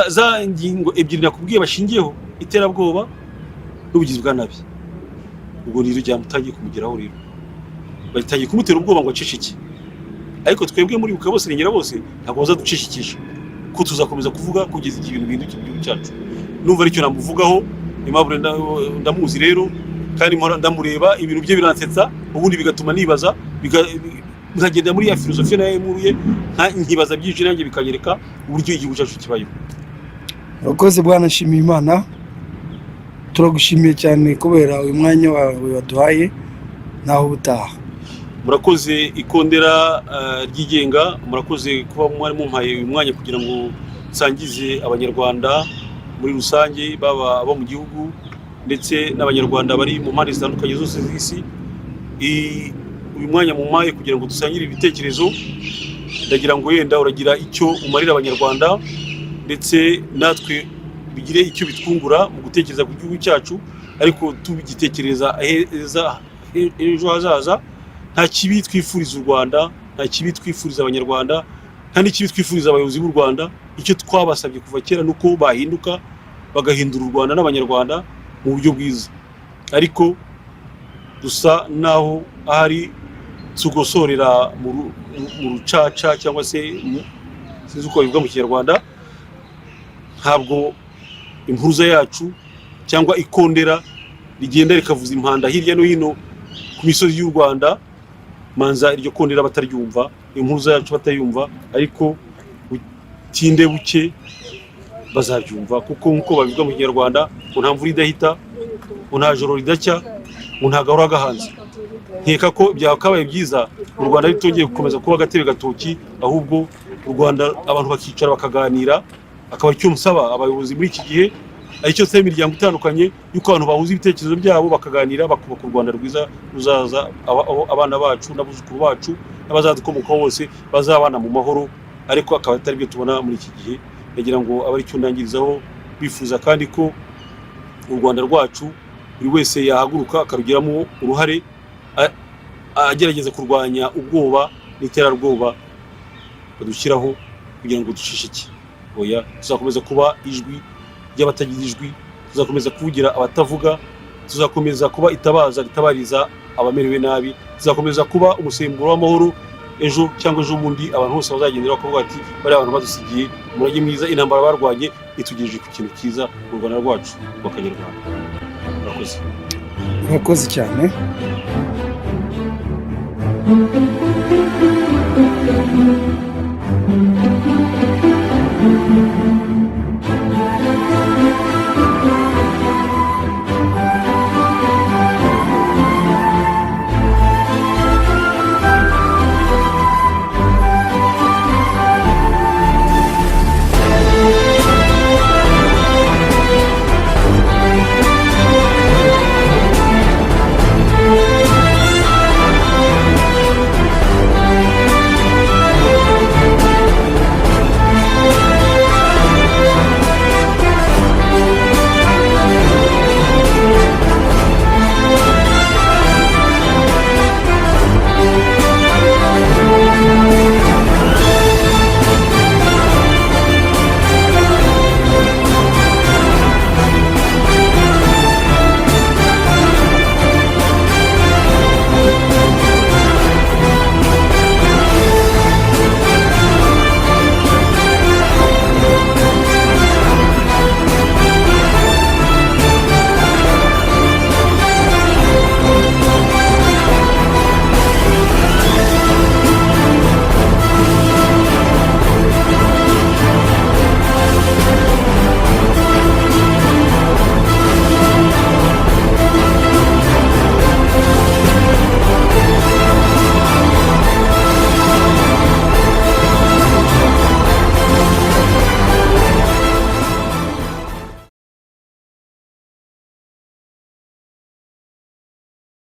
za ngingo ebyiri nakubwiye bashingiyeho, iterabwoba n'ubugizi bwa nabi, ubwo rero ryamutangiye kumugeraho. Rero batangiye kumutera ubwoba ngo aceceke. Ariko twebwe muri IBUKA bose rengera bose ntabwo bazaducecekisha, ko tuzakomeza kuvuga kugeza igihe ibintu bihindukira mu gihugu cyacu. Numva aricyo namuvugaho. Aimable ndamuzi rero, kandi ndamureba, ibintu bye biransetsa, ubundi bigatuma nibaza, bikagenda muri ya filozofi nayo muruye, nkibaza byinshi nanjye bikanyereka uburyo igihugu cyacu kibayeho. Urakoze Bwana Nshimiyimana, turagushimiye cyane kubera uyu mwanya wawe waduhaye, naho ubutaha. Murakoze Ikondera ryigenga, murakoze kuba mwari mumpaye uyu mwanya kugira ngo nsangize abanyarwanda muri rusange, baba abo mu gihugu ndetse n'abanyarwanda bari mu mpande zitandukanye zose z'isi. Uyu mwanya mumpaye kugira ngo dusangire ibitekerezo, ndagira ngo yenda uragira icyo umarira abanyarwanda, ndetse natwe bigire icyo bitwungura mu gutekereza ku gihugu cyacu, ariko tubigitekereza ejo hazaza nta kibi twifuriza u Rwanda, nta kibi twifuriza abanyarwanda, nta n'ikibi twifuriza abayobozi b'u Rwanda. Icyo twabasabye kuva kera nuko bahinduka bagahindura u Rwanda n'abanyarwanda mu buryo bwiza, ariko dusa naho ahari tugosorera mu rucaca cyangwa se sinzi uko bivuga mu Kinyarwanda. Ntabwo impuruza yacu cyangwa ikondera rigenda rikavuza impanda hirya no hino ku misozi y'u Rwanda, manza iryo kondera bataryumva, impuruza yacu batayumva, ariko butinde buke bazabyumva, kuko nkuko babivuga mu Kinyarwanda ngo nta mvura idahita, ngo nta joro ridacya, ngo nta gahora gahanze. Nkeka ko byakabaye byiza u Rwanda ritongeye gukomeza kuba agatebe gatoki, ahubwo u Rwanda abantu bakicara bakaganira, akaba icyo musaba abayobozi muri iki gihe, aricyo se imiryango itandukanye yuko abantu bahuza ibitekerezo byabo bakaganira, bakubaka u Rwanda rwiza ruzaza abana bacu n'abuzukuru bacu n'abazadukomokaho bose bazabana mu mahoro, ariko akaba atari byo tubona muri iki gihe. Ndagira ngo abe aricyo ndangirizaho, bifuza kandi ko u Rwanda rwacu buri wese yahaguruka akarugiramo uruhare, agerageza kurwanya ubwoba n'iterabwoba badushyiraho kugira ngo dushishike. Oya, tuzakomeza kuba ijwi ry'abatagize ijwi, tuzakomeza kuvugira abatavuga, tuzakomeza kuba itabaza ritabariza abamerewe nabi, tuzakomeza kuba umusemburo w'amahoro. Ejo cyangwa ejo bundi abantu bose bazagendera bakavuga ati bari abantu badusigiye umurage mwiza, intambara barwanye itugejeje ku kintu cyiza mu Rwanda rwacu rw'Akanyarwanda. Murakoze cyane.